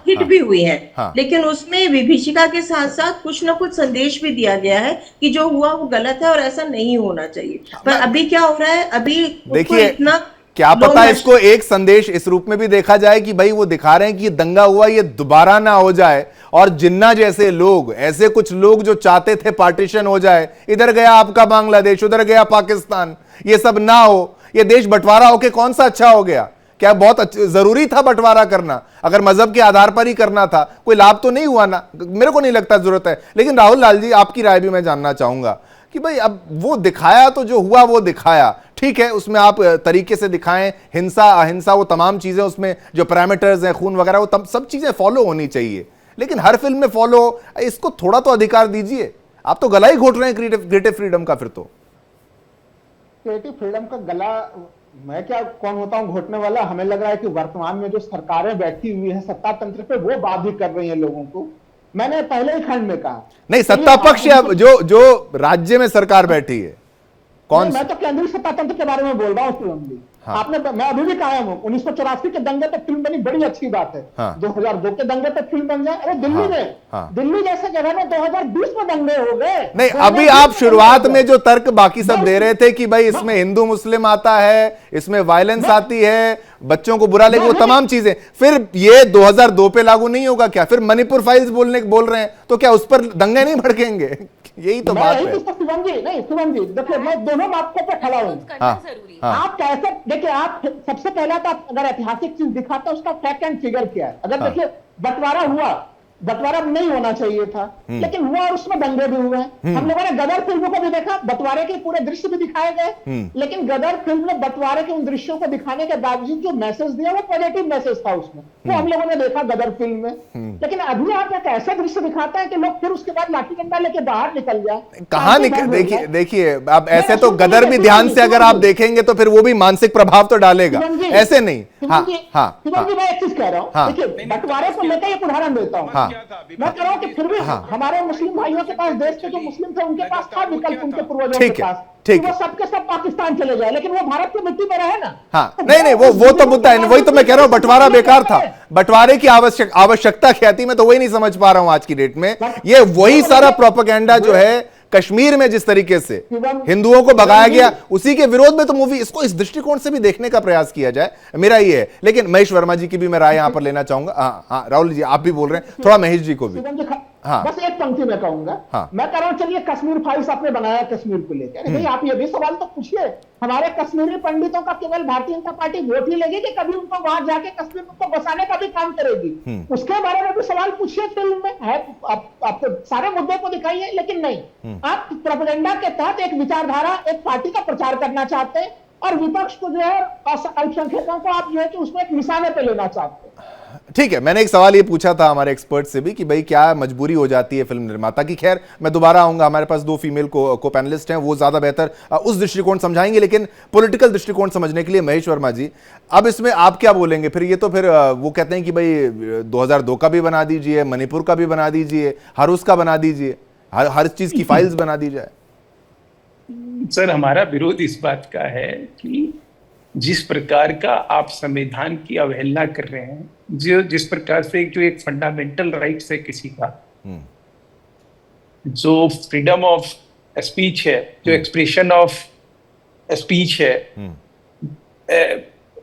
हिट भी हुई है, लेकिन उसमें विभीषिका के साथ साथ कुछ ना कुछ संदेश भी दिया गया है कि जो हुआ वो गलत है और ऐसा नहीं होना चाहिए। पर अभी क्या हो रहा है, अभी देखिए इतना क्या पता इसको एक संदेश इस रूप में भी देखा जाए कि भाई वो दिखा रहे हैं कि ये दंगा हुआ, ये दोबारा ना हो जाए, और जिन्ना जैसे लोग, ऐसे कुछ लोग जो चाहते थे पार्टीशन हो जाए, इधर गया आपका बांग्लादेश, उधर गया पाकिस्तान, ये सब ना हो, ये देश बंटवारा होके कौन सा अच्छा हो गया? क्या बहुत जरूरी था बंटवारा करना? अगर मजहब के आधार पर ही करना था, कोई लाभ तो नहीं हुआ ना, मेरे को नहीं लगता जरूरत है। लेकिन राहुल लाल जी, आपकी राय भी मैं जानना चाहूंगा कि भाई अब वो दिखाया तो जो हुआ वो दिखाया, ठीक है, उसमें आप तरीके से दिखाएं, हिंसा अहिंसा वो तमाम चीजें, उसमें जो पैरामीटर्स हैं, खून वगैरह, वो सब चीजें फॉलो होनी चाहिए। लेकिन हर फिल्म में फॉलो, इसको थोड़ा तो अधिकार दीजिए। आप तो गला ही घोट रहे हैं क्रिएटिव फ्रीडम का। फिर तो क्रिएटिव फ्रीडम का गला मैं क्या कौन होता हूं घोटने वाला? हमें लग रहा है कि वर्तमान में जो सरकारें बैठी हुई है सत्ता तंत्र पे, वो बाध्य कर रही है लोगों को। मैंने पहले ही खंड में कहा नहीं, सत्ता पक्ष या जो राज्य में सरकार बैठी है, कौन? मैं तो केंद्रीय सत्ता तंत्र के बारे में बोल रहा हूँ। हाँ। आपने, मैं अभी भी कायम हूँ, 1984 के दंगे पे फिल्म बनी, बड़ी अच्छी बात है। हाँ। 2002 के दंगे पे फिल्म बन जाए। अरे दिल्ली में, दिल्ली जैसे जगह में 2020 में दंगे हो गए। नहीं, अभी आप शुरुआत में जो तर्क बाकी सब दे रहे थे कि भाई इसमें हिंदू मुस्लिम आता है, इसमें वायलेंस आती है, बच्चों को बुरा लगे, वो तमाम चीजें, फिर ये 2002 पे लागू नहीं होगा क्या? फिर मणिपुर फाइल्स बोल रहे हैं, तो क्या उस पर दंगे नहीं भड़केंगे? यही तो बात है। शिवम जी देखिए, मैं दोनों बातों पे खड़ा हूँ। आप कैसे देखिए, आप सबसे पहला तो आप अगर ऐतिहासिक चीज दिखाते हैं, उसका फैक्ट एंड फिगर क्या है? अगर देखिए बंटवारा हुआ, बंटवारा नहीं होना चाहिए था, लेकिन हुआ और उसमें दंगे भी हुए। हम लोगों ने गदर फिल्मों को भी देखा, बंटवारे के पूरे दृश्य भी दिखाए गए, लेकिन गदर फिल्म में बंटवारे के उन दृश्यों को दिखाने के बावजूद जो मैसेज दिया वो पॉजिटिव मैसेज था उसमें, वो हम लोगों ने देखा गदर फिल्म में। लेकिन अभी आप एक ऐसा दृश्य दिखाते हैं कि लोग फिर उसके बाद लाठी डंडा लेके बाहर निकल जाए। कहां निकल? देखिए अब ऐसे तो गदर भी ध्यान से अगर आप देखेंगे तो फिर वो भी मानसिक प्रभाव तो डालेगा, ऐसे नहीं। शिवम जी, मैं एक चीज कह रहा हूँ, देखिए बंटवारे को लेकर एक उदाहरण देता हूँ। मैं कह रहा हूं कि फिर भी हमारे मुस्लिम भाइयों के पास, देश के जो मुस्लिम थे उनके पास था विकल्प, उनके पूर्वजों के पास, वो सबके सब पाकिस्तान चले जाए, लेकिन वो भारत की मिट्टी में रहे ना। हाँ, नहीं, वो तो मुद्दा है, वही तो मैं कह रहा हूं, बंटवारा बेकार था। बंटवारे की आवश्यकता क्या थी, मैं तो वही नहीं समझ पा रहा हूं आज की डेट में। ये वही सारा प्रोपेगेंडा जो है कश्मीर में जिस तरीके से हिंदुओं को भगाया गया, उसी के विरोध में तो मूवी, इसको इस दृष्टिकोण से भी देखने का प्रयास किया जाए, मेरा ये है। लेकिन महेश वर्मा जी की भी मैं राय यहां पर लेना चाहूंगा। हाँ, राहुल जी आप भी बोल रहे हैं, थोड़ा महेश जी को भी। हाँ। बस एक पंक्ति में कहूंगा। हाँ। मैं कह रहा हूं चलिए कश्मीर फाइल्स आपने बनाया कश्मीर को लेकर, अरे भाई आप ये भी सवाल तो पूछिए, हमारे कश्मीरी पंडितों का केवल भारतीय जनता पार्टी वोट ही लेगी कि कभी उनको वहां जाके कश्मीर को बसाने का भी काम करेगी? उसके बारे में भी सवाल पूछिए फिल्म में है। आपको सारे मुद्दे को दिखाइए, लेकिन नहीं, आप प्रोपेगेंडा के तहत एक विचारधारा, एक पार्टी का प्रचार करना चाहते हैं और विपक्ष को जो है अल्पसंख्यकों को आप जो है कि उसमें एक निशाने पे लेना चाहते हैं। ठीक है, मैंने एक सवाल ये पूछा था हमारे एक्सपर्ट से भी कि भाई क्या मजबूरी हो जाती है फिल्म निर्माता की। खैर मैं दोबारा आऊंगा, हमारे पास 2 फीमेल को पैनलिस्ट हैं, वो ज्यादा बेहतर उस दृष्टिकोण समझाएंगे, लेकिन पॉलिटिकल दृष्टिकोण समझने के लिए महेश वर्मा जी, अब इसमें आप क्या बोलेंगे? फिर ये तो फिर वो कहते हैं कि भाई 2002 का भी बना दीजिए, मणिपुर का भी बना दीजिए, हर उसका बना दीजिए, हर चीज की फाइल्स बना दी जाए। सर हमारा विरोध इस बात का है कि जिस प्रकार का आप संविधान की अवहेलना कर रहे हैं, जिस प्रकार से जो एक फंडामेंटल राइट्स है किसी का, जो फ्रीडम ऑफ स्पीच है, जो एक्सप्रेशन ऑफ स्पीच है,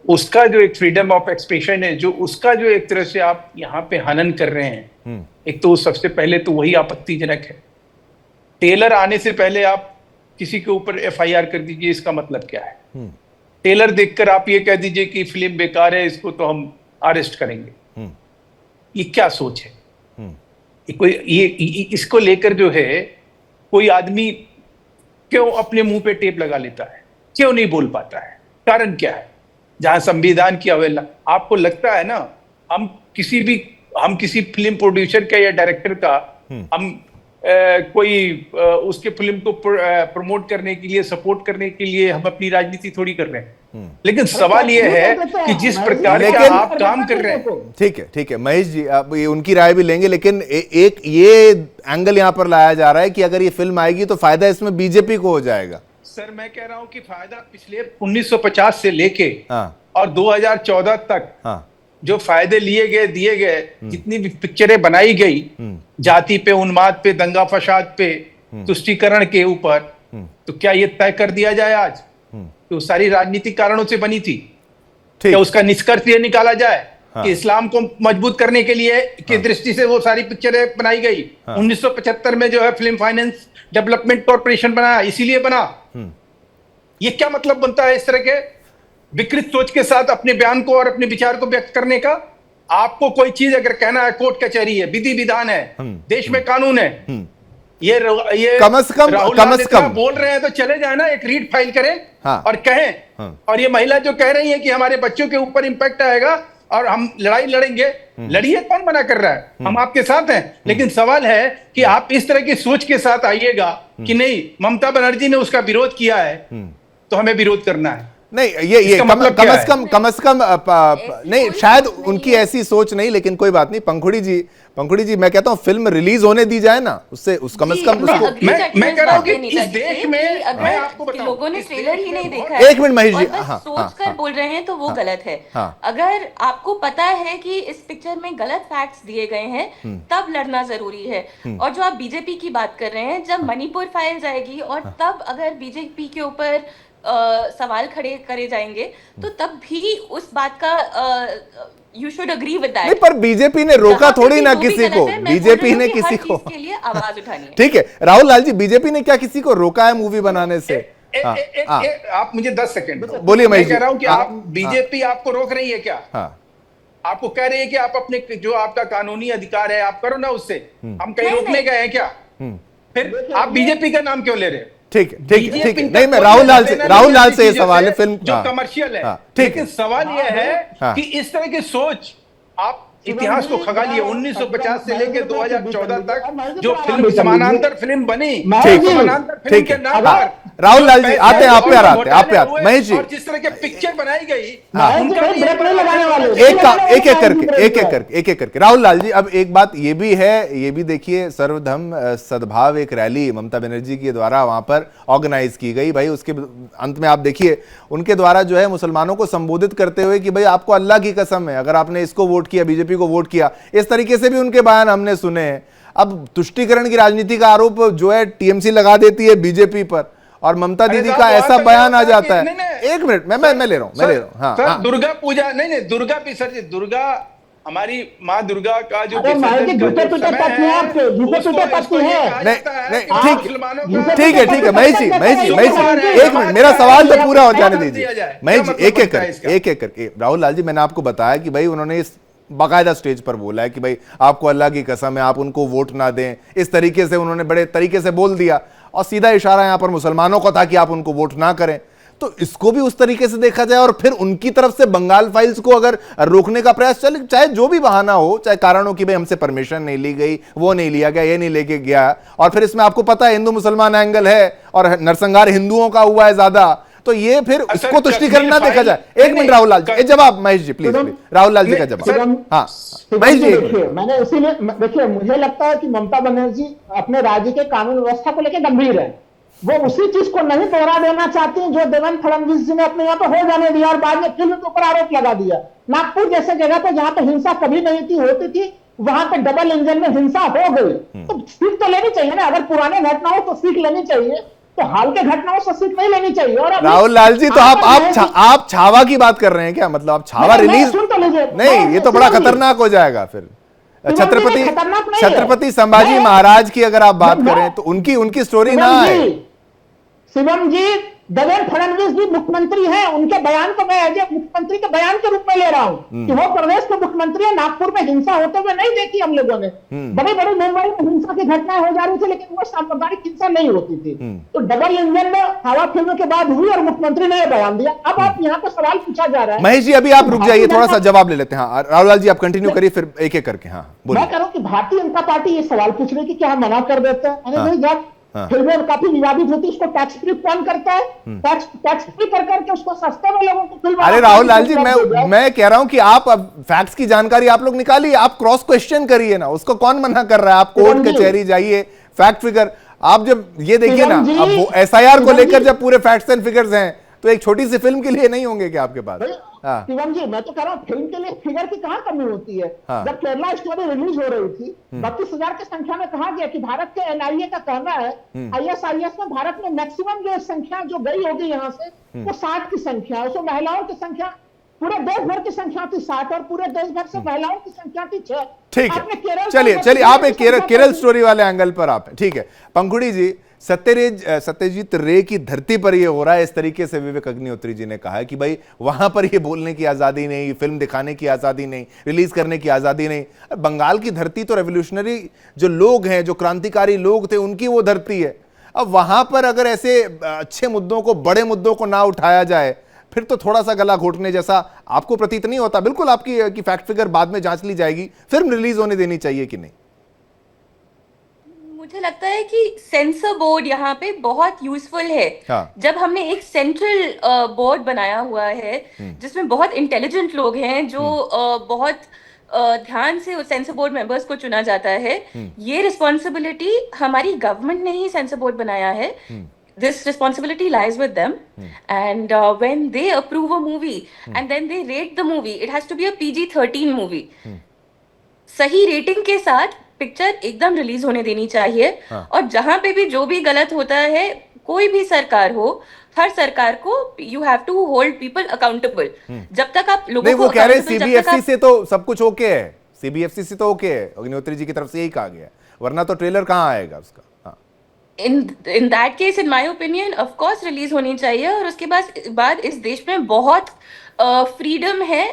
उसका जो एक फ्रीडम ऑफ एक्सप्रेशन है, जो उसका जो एक तरह से आप यहाँ पे हनन कर रहे हैं, एक तो सबसे पहले तो वही आपत्तिजनक है। टेलर आने से पहले आप किसी के ऊपर FIR कर दीजिए, इसका मतलब क्या है? टेलर देखकर आप ये कह दीजिए कि फिल्म बेकार है, इसको तो हम अरेस्ट करेंगे। ये क्या सोच है? इसको लेकर जो है कोई आदमी क्यों अपने मुंह पे टेप लगा लेता है, क्यों नहीं बोल पाता है? कारण क्या है? जहां संविधान की अवहेलना, आपको लगता है ना, हम किसी फिल्म प्रोड्यूसर का या डायरेक्टर का हम कोई उसके फिल्म को प्रमोट करने के लिए, सपोर्ट करने के लिए हम अपनी राजनीति थोड़ी कर रहे हैं। लेकिन सवाल यह है कि जिस प्रकार का आप काम कर रहे हैं। ठीक है महेश जी, आप ये उनकी राय भी लेंगे, लेकिन एक ये एंगल यहां पर लाया जा रहा है कि अगर ये फिल्म आएगी तो फायदा इसमें बीजेपी को हो जाएगा। सर मैं कह रहा हूं कि फायदा पिछले 1950 से लेके और 2014 तक जो फायदे दिए गए, जितनी भी पिक्चरें बनाई गई जाति पे, उन्माद पे, दंगा फसाद पे, तुष्टीकरण के ऊपर, तो क्या ये तय कर दिया जाए आज तो सारी राजनीतिक कारणों से बनी थी? क्या उसका निष्कर्ष ये निकाला जाए कि इस्लाम को मजबूत करने के लिए की दृष्टि से वो सारी पिक्चरें बनाई गई? 1975 में जो है फिल्म फाइनेंस डेवलपमेंट कॉर्पोरेशन बनाया, इसीलिए बना। ये क्या मतलब बनता है इस तरह के विकृत सोच के साथ अपने बयान को और अपने विचार को व्यक्त करने का? आपको कोई चीज अगर कहना है, कोर्ट कचहरी है, विधि विधान है, देश में कानून है, ये कम से कम बोल रहे हैं तो चले जाए ना, एक रीड फाइल करें और कहें। और ये महिला जो कह रही है कि हमारे बच्चों के ऊपर इंपैक्ट आएगा और हम लड़ाई लड़ेंगे, लड़िए, कौन मना कर रहा है? हम आपके साथ हैं। लेकिन सवाल है कि आप इस तरह की सोच के साथ आइएगा कि नहीं, ममता बनर्जी ने उसका विरोध किया है तो हमें विरोध करना है। नहीं, ये कम से कम नहीं, शायद उनकी ऐसी सोच नहीं, लेकिन कोई बात नहीं। पंखुड़ी जी मैं कहता हूं फिल्म रिलीज होने दी जाए ना, उससे कम से कम उसको मैं कह रहा हूं कि इस देश में अगर आपको लोगों ने ट्रेलर ही नहीं देखा है, एक मिनट महेश जी, सोचकर बोल रहे हैं तो वो गलत है। अगर आपको पता है कि इस पिक्चर में गलत फैक्ट्स दिए गए हैं, तब लड़ना जरूरी है। और जो आप बीजेपी की बात कर रहे हैं, जब मणिपुर फाइल्स आएगी और तब अगर बीजेपी के ऊपर सवाल खड़े करे जाएंगे तो तब भी उस बात का you should agree with that. नहीं, पर बीजेपी ने रोका थोड़ी ना किसी को, बीजेपी ने किसी को के लिए आवाज उठानी है। ठीक है राहुल लाल जी, बीजेपी ने क्या किसी को रोका है मूवी बनाने से? आप मुझे 10 सेकंड बोलिए महेश जी। कह रहा हूं कि आप बीजेपी आपको रोक रही है क्या? आपको कह रही है कि आप अपने जो आपका कानूनी अधिकार है आप करो ना, उससे हम कहीं रोकने गए हैं क्या? फिर आप बीजेपी का नाम क्यों ले रहे हैं? ठीक है नहीं, मैं राहुल लाल से ये सवाल है, फिल्म जो कमर्शियल है। लेकिन सवाल यह है कि इस तरह की सोच आप इतिहास को खगालिए। 1950 से लेकर 2014 तक जो फिल्म समानांतर फिल्म बनी, समानांतर फिल्म के नाम पर राहुल लाल जी आते हैं, आप पे आते महेश जी, और जिस तरह की पिक्चर बनाई गई, एक एक करके राहुल लाल जी, अब एक बात ये भी है, ये भी देखिए, सर्वधर्म सद्भाव एक रैली ममता बनर्जी के द्वारा वहां पर ऑर्गेनाइज की गई। भाई उसके अंत में आप देखिए उनके द्वारा जो है मुसलमानों को संबोधित करते हुए कि भाई आपको अल्लाह की कसम है, अगर आपने इसको वोट किया, बीजेपी को वोट किया, इस तरीके से भी उनके बयान हमने सुने हैं। अब तुष्टीकरण की राजनीति का आरोप जो है टीएमसी लगा देती है बीजेपी पर, और ममता दीदी का ऐसा बयान आ जाता है। एक मिनट मैं ले रहा हूं। दुर्गा पूजा, नहीं दुर्गा विसर्जन, दुर्गा हमारी माँ दुर्गा का जो अरे माँ जी, विसर्जन का झूठे जो पीटे समय तथ्य हैं आपके, झूठे उसको पीटे इसको तथ्य ये हैं। कहा नहीं, जाता है नहीं, कि ठीक, मुसलमानों ठीक का ठीक है महेश जी, महेश जी, एक मिनट, मेरा सवाल तो पूरा हो जाने दीजिए। महेश जी, एक एक करके राहुल लाल जी, मैंने आपको बताया कि भाई उन्होंने इस बाकायदा स्टेज पर बोला है कि भाई आपको अल्लाह की कसम है, आप उनको वोट ना दें, इस तरीके से उन्होंने बड़े तरीके से बोल दिया, और सीधा इशारा यहां पर मुसलमानों का था कि आप उनको वोट ना करें। तो इसको भी उस तरीके से देखा जाए, और फिर उनकी तरफ से बंगाल फाइल्स को अगर रोकने का प्रयास चले, चाहे जो भी बहाना हो, चाहे कारण हो कि भाई हमसे परमिशन नहीं ली गई, वो नहीं लिया गया, ये नहीं लेके गया, और फिर इसमें आपको पता है हिंदू मुसलमान एंगल है और नरसंहार हिंदुओं का हुआ है ज्यादा, तो ये फिर इसको तुष्टिकरण ना देखा जाए। एक मिनट राहुल लाल जी, जवाब महेश जी प्लीज, राहुल लाल जी का जवाब। हाँ महेश जी, देखिए, मैंने इसीलिए, देखिए मुझे लगता है कि ममता बनर्जी अपने राज्य के कानून व्यवस्था को लेकर गंभीर है। वो उसी चीज को नहीं दोहरा देना चाहती हैं जो देवेंद्र फडणवीस जी ने अपने यहाँ पे हो जाने दिया और बाद में फिल्म के ऊपर आरोप लगा दिया। नागपुर जैसे जगह पे जहां पे हिंसा कभी नहीं थी, होती थी, वहां पे डबल इंजन में हिंसा हो गई, तो सीख तो लेनी चाहिए ना। अगर पुराने घटनाओं तो सीख लेनी चाहिए, तो हाल के घटनाओं से सीख नहीं लेनी चाहिए। और राहुल लाल जी, तो आप छावा की बात कर रहे हैं क्या? मतलब आप छावा रिलीज सुन तो लीजिए, नहीं, ये तो बड़ा खतरनाक हो जाएगा फिर। छत्रपति संभाजी महाराज की अगर आप बात करें तो उनकी स्टोरी ना है। शिवम जी, देवेंद्र फडणवीस जी मुख्यमंत्री हैं, उनके बयान को मैं एज ए मुख्यमंत्री के बयान के रूप में ले रहा हूं कि वो प्रदेश के मुख्यमंत्री है। नागपुर में हिंसा होते हुए नहीं देखी हम लोगों ने। बड़ी बड़ी मुंबई में हिंसा की घटनाएं हो जा रही थी, लेकिन वो सांप्रदायिक हिंसा नहीं होती थी। तो डबल इंजन में हवा फिल्म के बाद हुई और मुख्यमंत्री ने बयान दिया। अब आप यहाँ पे सवाल पूछा जा रहा है। महेश जी, अभी आप रुक जाइए, थोड़ा सा जवाब ले लेते हैं। हाँ राहुल लाल जी, आप कंटिन्यू करिए, फिर एक एक करके। हाँ मैं कह रहा हूँ कि भारतीय जनता पार्टी ये सवाल पूछ रही है कि क्या हम मना कर देते हैं? अरे भाई, जब फिल्में काफी विवादित होती है, उसको टैक्स फ्री कौन करता है? टैक्स फ्री कर करके उसको सस्ते में लोगों को फिल्म। अरे राहुल लाल जी, मैं कह रहा हूं कि आप अब फैक्ट्स की जानकारी आप लोग निकालिए, आप क्रॉस क्वेश्चन करिए ना, उसको कौन मना कर रहा है? आप कोर्ट कचहरी जाइए, फैक्ट फिगर आप जब ये देखिए ना, अब वो एसआईआर को लेकर जब पूरे फैक्ट्स एंड फिगर्स हैं, तो एक छोटी सी फिल्म के लिए नहीं होंगे क्या आपके पास? शिवम जी, मैं तो कह रहा हूँ फिल्म के लिए फिगर की कहां कमी होती है। जब केरला स्टोरी रिलीज हो रही थी, 32,000 की संख्या में कहा गया कि भारत के एनआईए का कहना है ISIS में भारत में मैक्सिमम जो संख्या जो गई होगी यहाँ से, वो 60 की संख्या है। उसमें महिलाओं की संख्या, पूरे देश भर की संख्या थी 60 और पूरे देश भर से महिलाओं की संख्या थी 6। ठीक है, चलिए आप एक केरल स्टोरी वाले एंगल पर आप, ठीक है। पंखुड़ी जी, सत्यजीत रे की धरती पर ये हो रहा है, इस तरीके से विवेक अग्निहोत्री जी ने कहा है कि भाई वहां पर ये बोलने की आजादी नहीं, फिल्म दिखाने की आजादी नहीं, रिलीज करने की आजादी नहीं। बंगाल की धरती तो रेवोल्यूशनरी जो लोग हैं, जो क्रांतिकारी लोग थे, उनकी वो धरती है। अब वहां पर अगर ऐसे अच्छे मुद्दों को, बड़े मुद्दों को ना उठाया जाए, फिर तो थोड़ा सा गला घोटने जैसा आपको प्रतीत नहीं होता? बिल्कुल आपकी फैक्ट फिगर बाद में जांच ली जाएगी, फिल्म रिलीज होने देनी चाहिए कि नहीं? मुझे लगता है कि सेंसर बोर्ड यहाँ पे बहुत यूजफुल है। हाँ। जब हमने एक सेंट्रल बोर्ड बनाया हुआ है जिसमें बहुत इंटेलिजेंट लोग हैं, जो बहुत ध्यान से उस सेंसर बोर्ड मेंबर्स को चुना जाता है। ये रिस्पॉन्सिबिलिटी हमारी गवर्नमेंट ने ही सेंसर बोर्ड बनाया है। This responsibility lies with them, and when they approve a movie and then they rate the movie, it has to be a PG-13 movie. सही रेटिंग के साथ पिक्चर एकदम रिलीज होने देनी चाहिए। और जहां पे भी जो भी गलत होता है, कोई भी सरकार हो, हर सरकार को you have to hold people accountable. जब तक आप लोगों नहीं, को वो कह रहे हैं सीबीएफसी से तो सब कुछ ओके है, सीबीएफसी से तो ओके है, अग्निहोत्री जी की तरफ से यही कहा गया, वरना तो ट्रेलर कहां आएगा उसका? in that case, in my opinion, of course release होनी चाहिए। और उसके बाद इस देश में बहुत फ्रीडम है।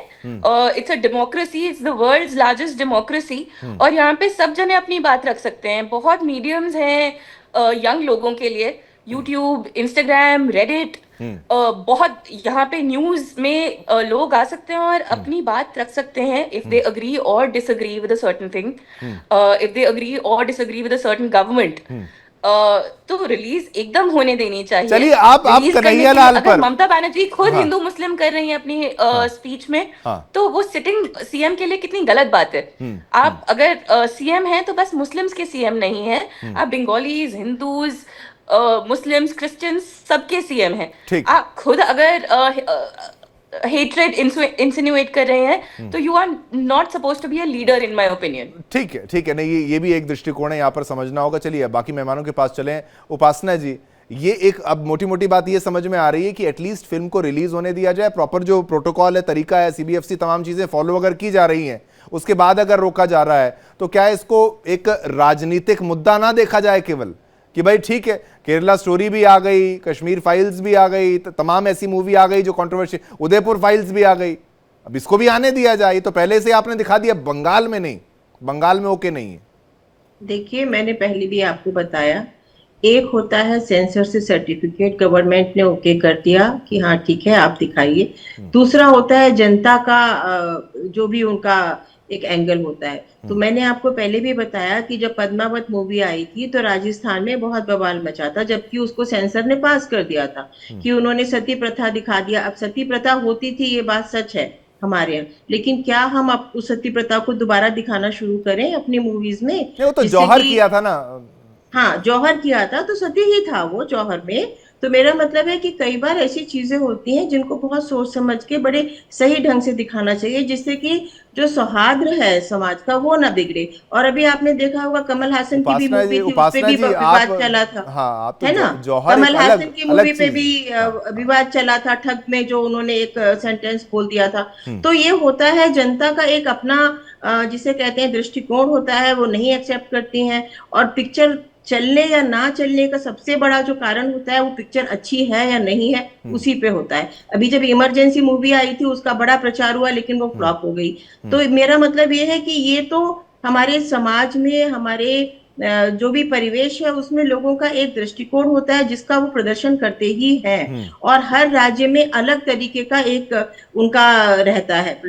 It's a democracy, it's the world's largest democracy. और यहाँ पे सब जने अपनी बात रख सकते हैं। बहुत मीडियम्स हैं यंग लोगों के लिए, यूट्यूब, इंस्टाग्राम, रेडिट। बहुत यहाँ पे न्यूज में लोग आ सकते हैं और अपनी बात रख सकते हैं। इफ दे अग्री और disagree with a certain thing, if they agree और disagree with a certain government, तो रिलीज एकदम होने देनी चाहिए। चलिए आप कन्हैया लाल पर, ममता बनर्जी खुद हिंदू मुस्लिम कर रही हैं अपनी स्पीच में, तो वो सिटिंग सीएम के लिए कितनी गलत बात है। आप अगर सीएम हैं तो बस मुस्लिम्स के सीएम नहीं है, आप बंगालीज, हिंदूज, मुस्लिम्स, क्रिश्चियंस सबके सीएम हैं। आप खुद अगर हेट्रेड इंसिनुएट कर रहे हैं, तो you are not supposed to be a leader in my opinion. ठीक है, नहीं ये भी एक दृष्टिकोण है, यहाँ पर समझना होगा। चलिए बाकी मेहमानों के पास चलें। उपासना जी, ये एक अब मोटी मोटी बात ये समझ में आ रही है कि एटलीस्ट फिल्म को रिलीज होने दिया जाए, प्रॉपर जो प्रोटोकॉल है, तरीका है, सीबीएफसी तमाम चीजें फॉलो अगर की जा रही हैं, उसके बाद अगर रोका जा रहा है तो क्या इसको एक राजनीतिक मुद्दा ना देखा जाए केवल कि भाई ठीक है, केरला स्टोरी भी आ गई, कश्मीर फाइल्स भी आ गई, तमाम ऐसी मूवी आ गई जो कंट्रोवर्शियल, उदयपुर फाइल्स भी आ गई, अब इसको भी आने दिया जाए। तो पहले से आपने दिखा दिया, बंगाल में नहीं, बंगाल में ओके नहीं है। देखिए, मैंने पहले भी आपको बताया, एक होता है सेंसर से सर्टिफिकेट, गवर्नमेंट ने ओके कर दिया कि हाँ ठीक है आप दिखाइए। दूसरा होता है जनता का जो भी उनका एक एंगल होता है। तो मैंने आपको पहले भी बताया कि जब पद्मावत मूवी आई थी तो राजस्थान में बहुत बवाल मचा था, जबकि उसको सेंसर ने पास कर दिया था कि उन्होंने सती प्रथा दिखा दिया। अब सती प्रथा होती थी, ये बात सच है हमारे यहाँ, लेकिन क्या हम अब उस सती प्रथा को दोबारा दिखाना शुरू करें अपनी मूवीज में? वो तो जौहर किया था ना। हाँ, जौहर किया था तो सती ही था वो जौहर में। तो मेरा मतलब है कि कई बार ऐसी चीजें होती हैं जिनको बहुत सोच समझ के बड़े सही ढंग से दिखाना चाहिए, जिससे कि जो सौहार्द है समाज का वो ना बिगड़े। और अभी आपने देखा होगा कमल हासन की भी मूवी थी, उस पे भी विवाद चला था, हाँ, है ना? कमल हासन की मूवी पे भी विवाद चला था, ठग में जो उन्होंने एक सेंटेंस बोल दिया था। तो ये होता है, जनता का एक अपना जिसे कहते हैं दृष्टिकोण होता है, वो नहीं एक्सेप्ट करती हैं। और पिक्चर चलने या ना चलने का सबसे बड़ा जो कारण होता है वो पिक्चर अच्छी है या नहीं है, उसी पे होता है। अभी जब इमरजेंसी मूवी आई थी उसका बड़ा प्रचार हुआ, लेकिन वो फ्लॉप हो गई। तो मेरा मतलब ये है कि ये तो हमारे समाज में, हमारे जो भी परिवेश है उसमें लोगों का एक दृष्टिकोण होता है जिसका वो प्रदर्शन करते ही हैं। और हर राज्य में अलग तरीके का एक उनका रहता है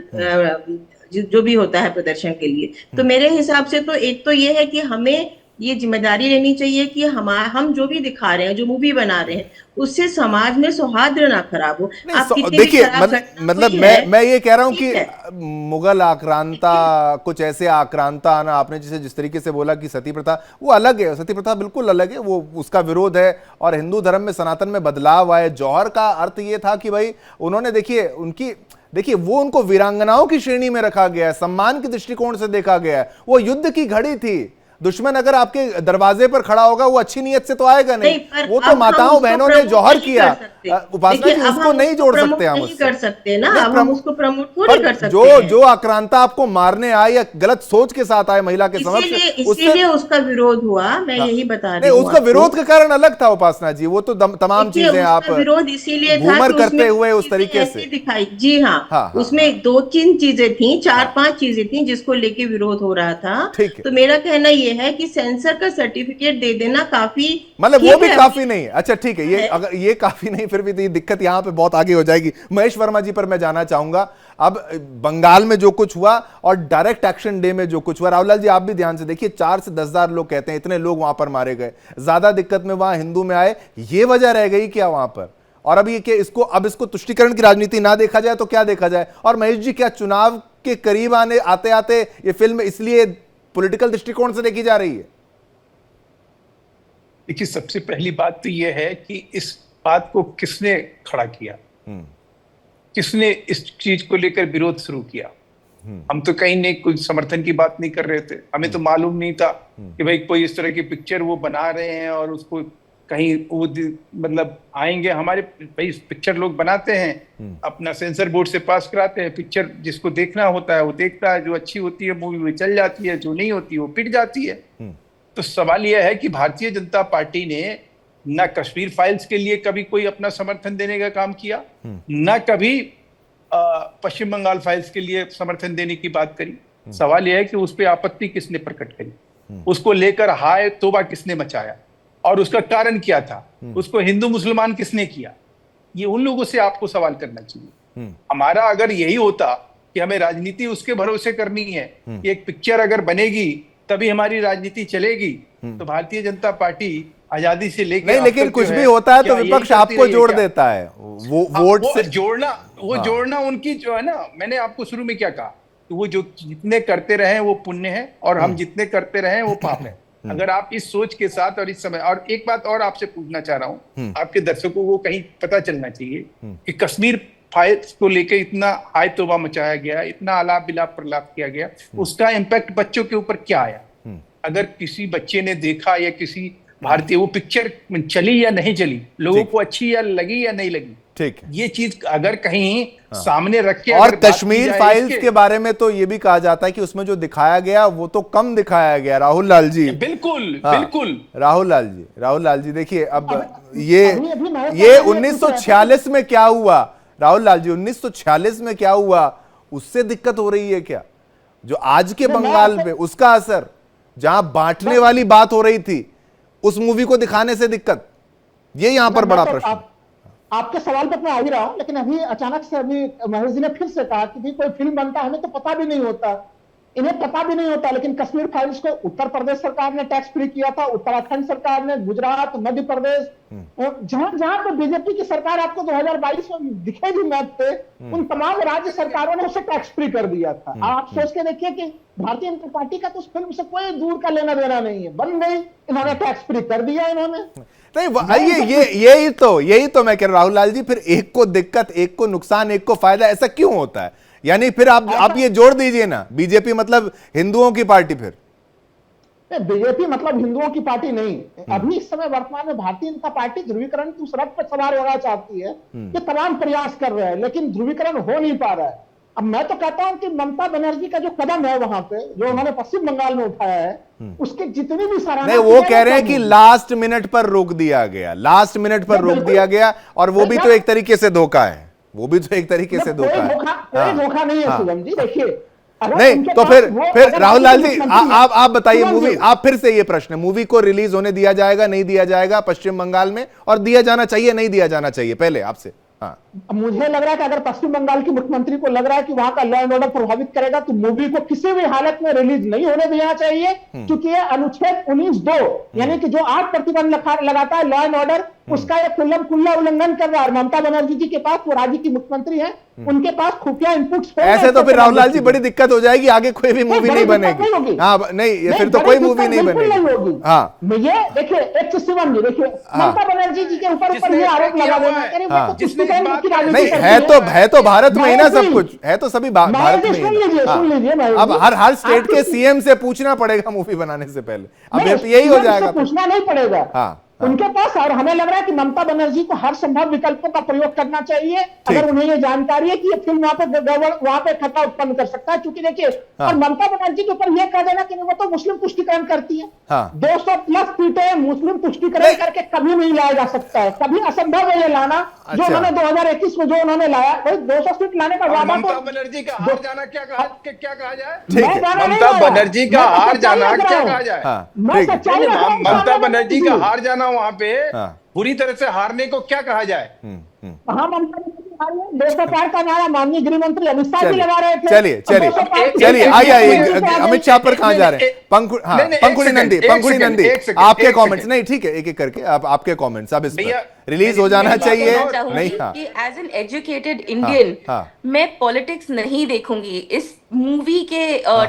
जो भी होता है प्रदर्शन के लिए। तो मेरे हिसाब से तो एक तो ये है कि हमें ये जिम्मेदारी लेनी चाहिए कि हम जो भी दिखा रहे हैं, जो मूवी बना रहे हैं, उससे समाज में सौहार्द ना खराब हो। देखिए मतलब मैं ये कह रहा हूं कि मुगल आक्रांता, कुछ ऐसे आक्रांता आना, आपने जिस तरीके से बोला कि सती प्रथा वो अलग है, सती प्रथा बिल्कुल अलग है, वो उसका विरोध है। और हिंदू धर्म में, सनातन में बदलाव आए। जौहर का अर्थ ये था कि भाई उन्होंने देखिए वो उनको वीरांगनाओं की श्रेणी में रखा गया है, सम्मान के दृष्टिकोण से देखा गया है। वो युद्ध की घड़ी थी, दुश्मन अगर आपके दरवाजे पर खड़ा होगा वो अच्छी नीयत से तो आएगा नहीं। वो तो माताओं बहनों ने जौहर किया, उपासना जी, उसको नहीं जोड़ सकते हम, उससे कर सकते ना, हम उसको प्रमोट थोड़ी कर सकते। जो आक्रांता आपको मारने आए या गलत सोच के साथ आए महिला के समक्ष, इसीलिए उसका विरोध हुआ। मैं यही बता रही हूँ, उसका विरोध का कारण अलग था उपासना जी। वो तो तमाम चीजें आप विरोध इसीलिए घूमर करते हुए उस तरीके से दिखाई। जी हाँ, उसमें 2-3 चीजें थी, 4-5 चीजें थी जिसको लेके विरोध हो रहा था। तो मेरा कहना ये है कि सेंसर का सर्टिफिकेट दे देना काफी, मतलब वो भी काफी नहीं है। अच्छा ठीक है, ये अगर ये काफी नहीं, फिर भी दिक्कत यहां पे बहुत आगे हो जाएगी। महेश वर्मा जी पर मैं जाना चाहूंगा। अब बंगाल में जो कुछ हुआ और डायरेक्ट एक्शन डे में जो कुछ हुआ, राहुल जी आप भी ध्यान से देखिए, 4 से 10 हजार लोग कहते हैं, इतने लोग वहां पर मारे गए। ज्यादा दिक्कत में वहां हिंदू में आए, ये वजह रह गई क्या वहां पर? और अब ये इसको तुष्टीकरण की राजनीति ना देखा जाए तो क्या देखा जाए? और महेश जी, क्या चुनाव के करीब आते आते ये फिल्म इसलिए पॉलिटिकल दृष्टिकोण से देखी जा रही है? देखिए, सबसे पहली बात तो यह है कि इस बात को किसने खड़ा किया, किसने इस चीज को लेकर विरोध शुरू किया। हम तो कहीं ने कोई समर्थन की बात नहीं कर रहे थे, हमें तो मालूम नहीं था कि भाई कोई इस तरह की पिक्चर वो बना रहे हैं और उसको कहीं वो मतलब आएंगे। हमारे भाई पिक्चर लोग बनाते हैं, अपना सेंसर बोर्ड से पास कराते हैं, पिक्चर जिसको देखना होता है वो देखता है, जो अच्छी होती है मूवी वो चल जाती है, जो नहीं होती वो पिट जाती है। तो सवाल यह है कि भारतीय जनता पार्टी ने ना कश्मीर फाइल्स के लिए कभी कोई अपना समर्थन देने का काम किया, ना कभी पश्चिम बंगाल फाइल्स के लिए समर्थन देने की बात करी। सवाल यह है कि उस पर आपत्ति किसने प्रकट करी, उसको लेकर हाय तौबा किसने मचाया और उसका कारण क्या था, उसको हिंदू मुसलमान किसने किया। ये उन लोगों से आपको सवाल करना चाहिए। हमारा अगर यही होता कि हमें राजनीति उसके भरोसे करनी है कि एक पिक्चर अगर बनेगी तभी हमारी राजनीति चलेगी, तो भारतीय जनता पार्टी आजादी से लेकर नहीं, लेकिन कुछ भी होता है तो विपक्ष आपको जोड़ देता है, वो वोट से जोड़ना उनकी जो है ना। मैंने आपको शुरू में क्या कहा, तो वो जो जितने करते रहे वो पुण्य है और हम जितने करते रहे वो पाप है। अगर आप इस सोच के साथ और इस समय, और एक बात और आपसे पूछना चाह रहा हूं, आपके दर्शकों को कहीं पता चलना चाहिए कि कश्मीर फाइल्स को लेकर इतना हाय तौबा मचाया गया, इतना आलाप बिलाप प्रलाप किया गया, उसका इम्पैक्ट बच्चों के ऊपर क्या आया? अगर किसी बच्चे ने देखा या किसी भारतीय वो पिक्चर चली या नहीं चली, लोगों को अच्छी या लगी या नहीं लगी, ठीक है। ये चीज अगर कहीं सामने रख के और अगर बात की कश्मीर जाए फाइल्स इसके- के बारे में तो ये भी कहा जाता है कि उसमें जो दिखाया गया वो तो कम दिखाया गया। राहुल लाल जी, बिल्कुल हाँ, बिल्कुल राहुल लाल जी देखिए, अब ये अभी मैं ये पूछ रहा 1946 में क्या हुआ, राहुल लाल जी 1946 में क्या हुआ, उससे दिक्कत हो रही है क्या? जो आज के बंगाल में उसका असर, जहां बांटने वाली बात हो रही थी, उस मूवी को दिखाने से दिक्कत, ये यहां पर बड़ा प्रश्न। आपके सवाल पर मैं आ ही रहा हूं, लेकिन अभी अचानक से अभी महेश जी ने फिर से कहा कि भी कोई फिल्म बनता है हमें तो पता भी नहीं होता, इन्हें पता भी नहीं होता। लेकिन कश्मीर फाइल्स को उत्तर प्रदेश सरकार ने टैक्स फ्री किया था, उत्तराखंड सरकार ने, गुजरात, मध्य प्रदेश, जहां जहां पे बीजेपी की सरकार आपको 2022 में दिखेगी मैप पे, उन तमाम राज्य सरकारों ने उसे टैक्स फ्री कर दिया था। आप सोच के देखिए कि भारतीय जनता पार्टी का तो उस फिल्म से कोई दूर का लेना देना नहीं है, बन गई, इन्होंने टैक्स फ्री कर दिया इन्होंने। नहीं, यही तो मैं कह रहा हूं राहुल लाल जी, फिर एक को दिक्कत, एक को नुकसान, एक को फायदा, ऐसा क्यों होता है? यानी फिर आप ये जोड़ दीजिए ना, बीजेपी मतलब हिंदुओं की पार्टी। फिर बीजेपी मतलब हिंदुओं की पार्टी नहीं। अभी इस समय वर्तमान में भारतीय जनता पार्टी ध्रुवीकरण की उस रथ पर सवार होना चाहती है, ये तमाम प्रयास कर रहे हैं, लेकिन ध्रुवीकरण हो नहीं पा रहा है। अब मैं तो कहता हूं कि ममता बनर्जी का जो कदम है वहां पे, जो उन्होंने पश्चिम बंगाल में उठाया है, उसके जितनी भी सराहना नहीं, वो कह रहे हैं कि लास्ट मिनट पर रोक दिया गया, लास्ट मिनट पर रोक दिया गया, और वो भी तो एक तरीके से धोखा है, वो भी तो एक तरीके से धोखा है। कोई धोखा नहीं है शुभम जी, देखिए नहीं तो फिर राहुल लाल जी आप बताइए, मूवी, आप फिर से ये प्रश्न है, मूवी को रिलीज होने दिया जाएगा, नहीं दिया जाएगा पश्चिम बंगाल में, और दिया जाना चाहिए, नहीं दिया जाना चाहिए, पहले आपसे? हाँ, मुझे लग रहा है कि अगर पश्चिम बंगाल की मुख्यमंत्री को लग रहा है कि वहां का लॉ एंड ऑर्डर प्रभावित करेगा, तो मूवी को किसी भी हालत में रिलीज नहीं होने देना चाहिए, क्योंकि ये अनुच्छेद 19(2) यानी कि जो 8 प्रतिबंध लगाता है लॉ एंड ऑर्डर, उसका ये खुल्ला उल्लंघन कर रहा है। ममता बनर्जी जी के पास, वो राज्य की मुख्यमंत्री है, उनके पास खुफिया इनपुट्स ऐसे तो फिर राहुल लाल जी बड़ी दिक्कत हो जाएगी, आगे कोई भी मूवी नहीं बनेगी। हाँ नहीं, फिर तो कोई मूवी नहीं बनेगी। हाँ, ये देखिए एक चीज शिवम जी, देखिए ममता बनर्जी जी के ऊपर ये आरोप लगा देना, नहीं है तो भारत में ही ना सब कुछ है, तो सभी भारत में ही। अब हर स्टेट के सीएम से पूछना पड़ेगा मूवी बनाने से पहले, अब यही हो जाएगा, पूछना नहीं पड़ेगा। हाँ, उनके पास, और हमें लग रहा है कि ममता बनर्जी को हर संभव विकल्पों का प्रयोग करना चाहिए, अगर उन्हें ये जानकारी है कि ये फिल्म वहां पे खतरा उत्पन्न कर सकता है। क्योंकि देखिए, और ममता बनर्जी के ऊपर यह कह देना कि वो तो मुस्लिम तुष्टीकरण करती है, 200+ सीटें मुस्लिम तुष्टीकरण करके कभी नहीं लाया जा सकता है, कभी असंभव है ये लाना। जो उन्होंने 2021 में जो उन्होंने लाया, भाई 200 सीट लाने का वादा, ममता बनर्जी का हार जाना क्या कहा जाए? ममता बनर्जी का हार जाना क्या कहा जाए? मैं सच्चाई ममता बनर्जी का हार जाना वहां पे पूरी तरह से हारने को क्या कहा जाए? हाँ, ममता बनर्जी 204 का नारा माननीय गृह मंत्री अमित शाह जी लगा रहे थे। चलिए आइए, अमित शाह पर कहाँ जा रहे हैं? पंखुड़ी नंदी, आपके कमेंट्स। नहीं ठीक है, एक एक करके आपके कमेंट्स। अब इस पर रिलीज हो जाना चाहिए नहीं? हाँ, कि एज एन एजुकेटेड इंडियन मैं पॉलिटिक्स नहीं देखूंगी, इस मूवी के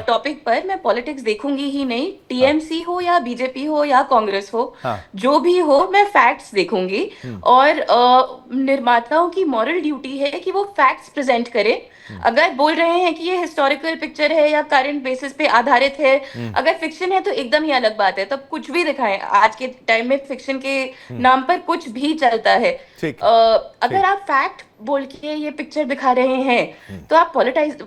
टॉपिक पर मैं पॉलिटिक्स देखूंगी ही नहीं। टीएमसी हो या बीजेपी हो या कांग्रेस हो, जो भी हो, मैं फैक्ट्स देखूंगी। और निर्माताओं की मॉरल ड्यूटी है कि वो फैक्ट्स प्रेजेंट करें। अगर बोल रहे हैं कि ये हिस्टोरिकल पिक्चर है या करंट बेसिस पे आधारित है, अगर फिक्शन है तो एकदम ही अलग बात है, तब कुछ भी दिखाएं। आज के टाइम में फिक्शन के नाम पर कुछ भी चलता है। अगर आप फैक्ट बोल के ये पिक्चर दिखा रहे हैं तो आप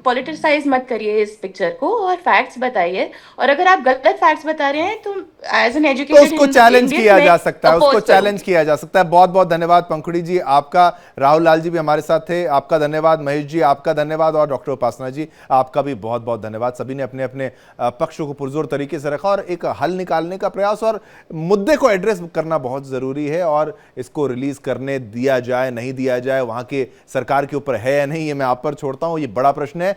पॉलिटिसाइज मत करिए इस पिक्चर को, और फैक्ट्स बताइए। और अगर आप गलत फैक्ट्स बता रहे हैं तो एज एन एजुकेटेड उसको चैलेंज किया जा सकता है, उसको चैलेंज किया जा सकता है। बहुत बहुत धन्यवाद पंखुड़ी जी आपका, राहुल लाल जी भी हमारे साथ थे, आपका धन्यवाद, महेश जी आपका धन्यवाद, और डॉक्टर उपासना जी आपका भी बहुत बहुत धन्यवाद। सभी ने अपने अपने पक्षों को पुरजोर तरीके से रखा और एक हल निकालने का प्रयास, और मुद्दे को एड्रेस करना बहुत जरूरी है। और इसको रिलीज करने दिया जाए नहीं दिया जाए, वहां के सरकार के ऊपर है या नहीं, ये मैं आप पर छोड़ता हूं, ये बड़ा प्रश्न है।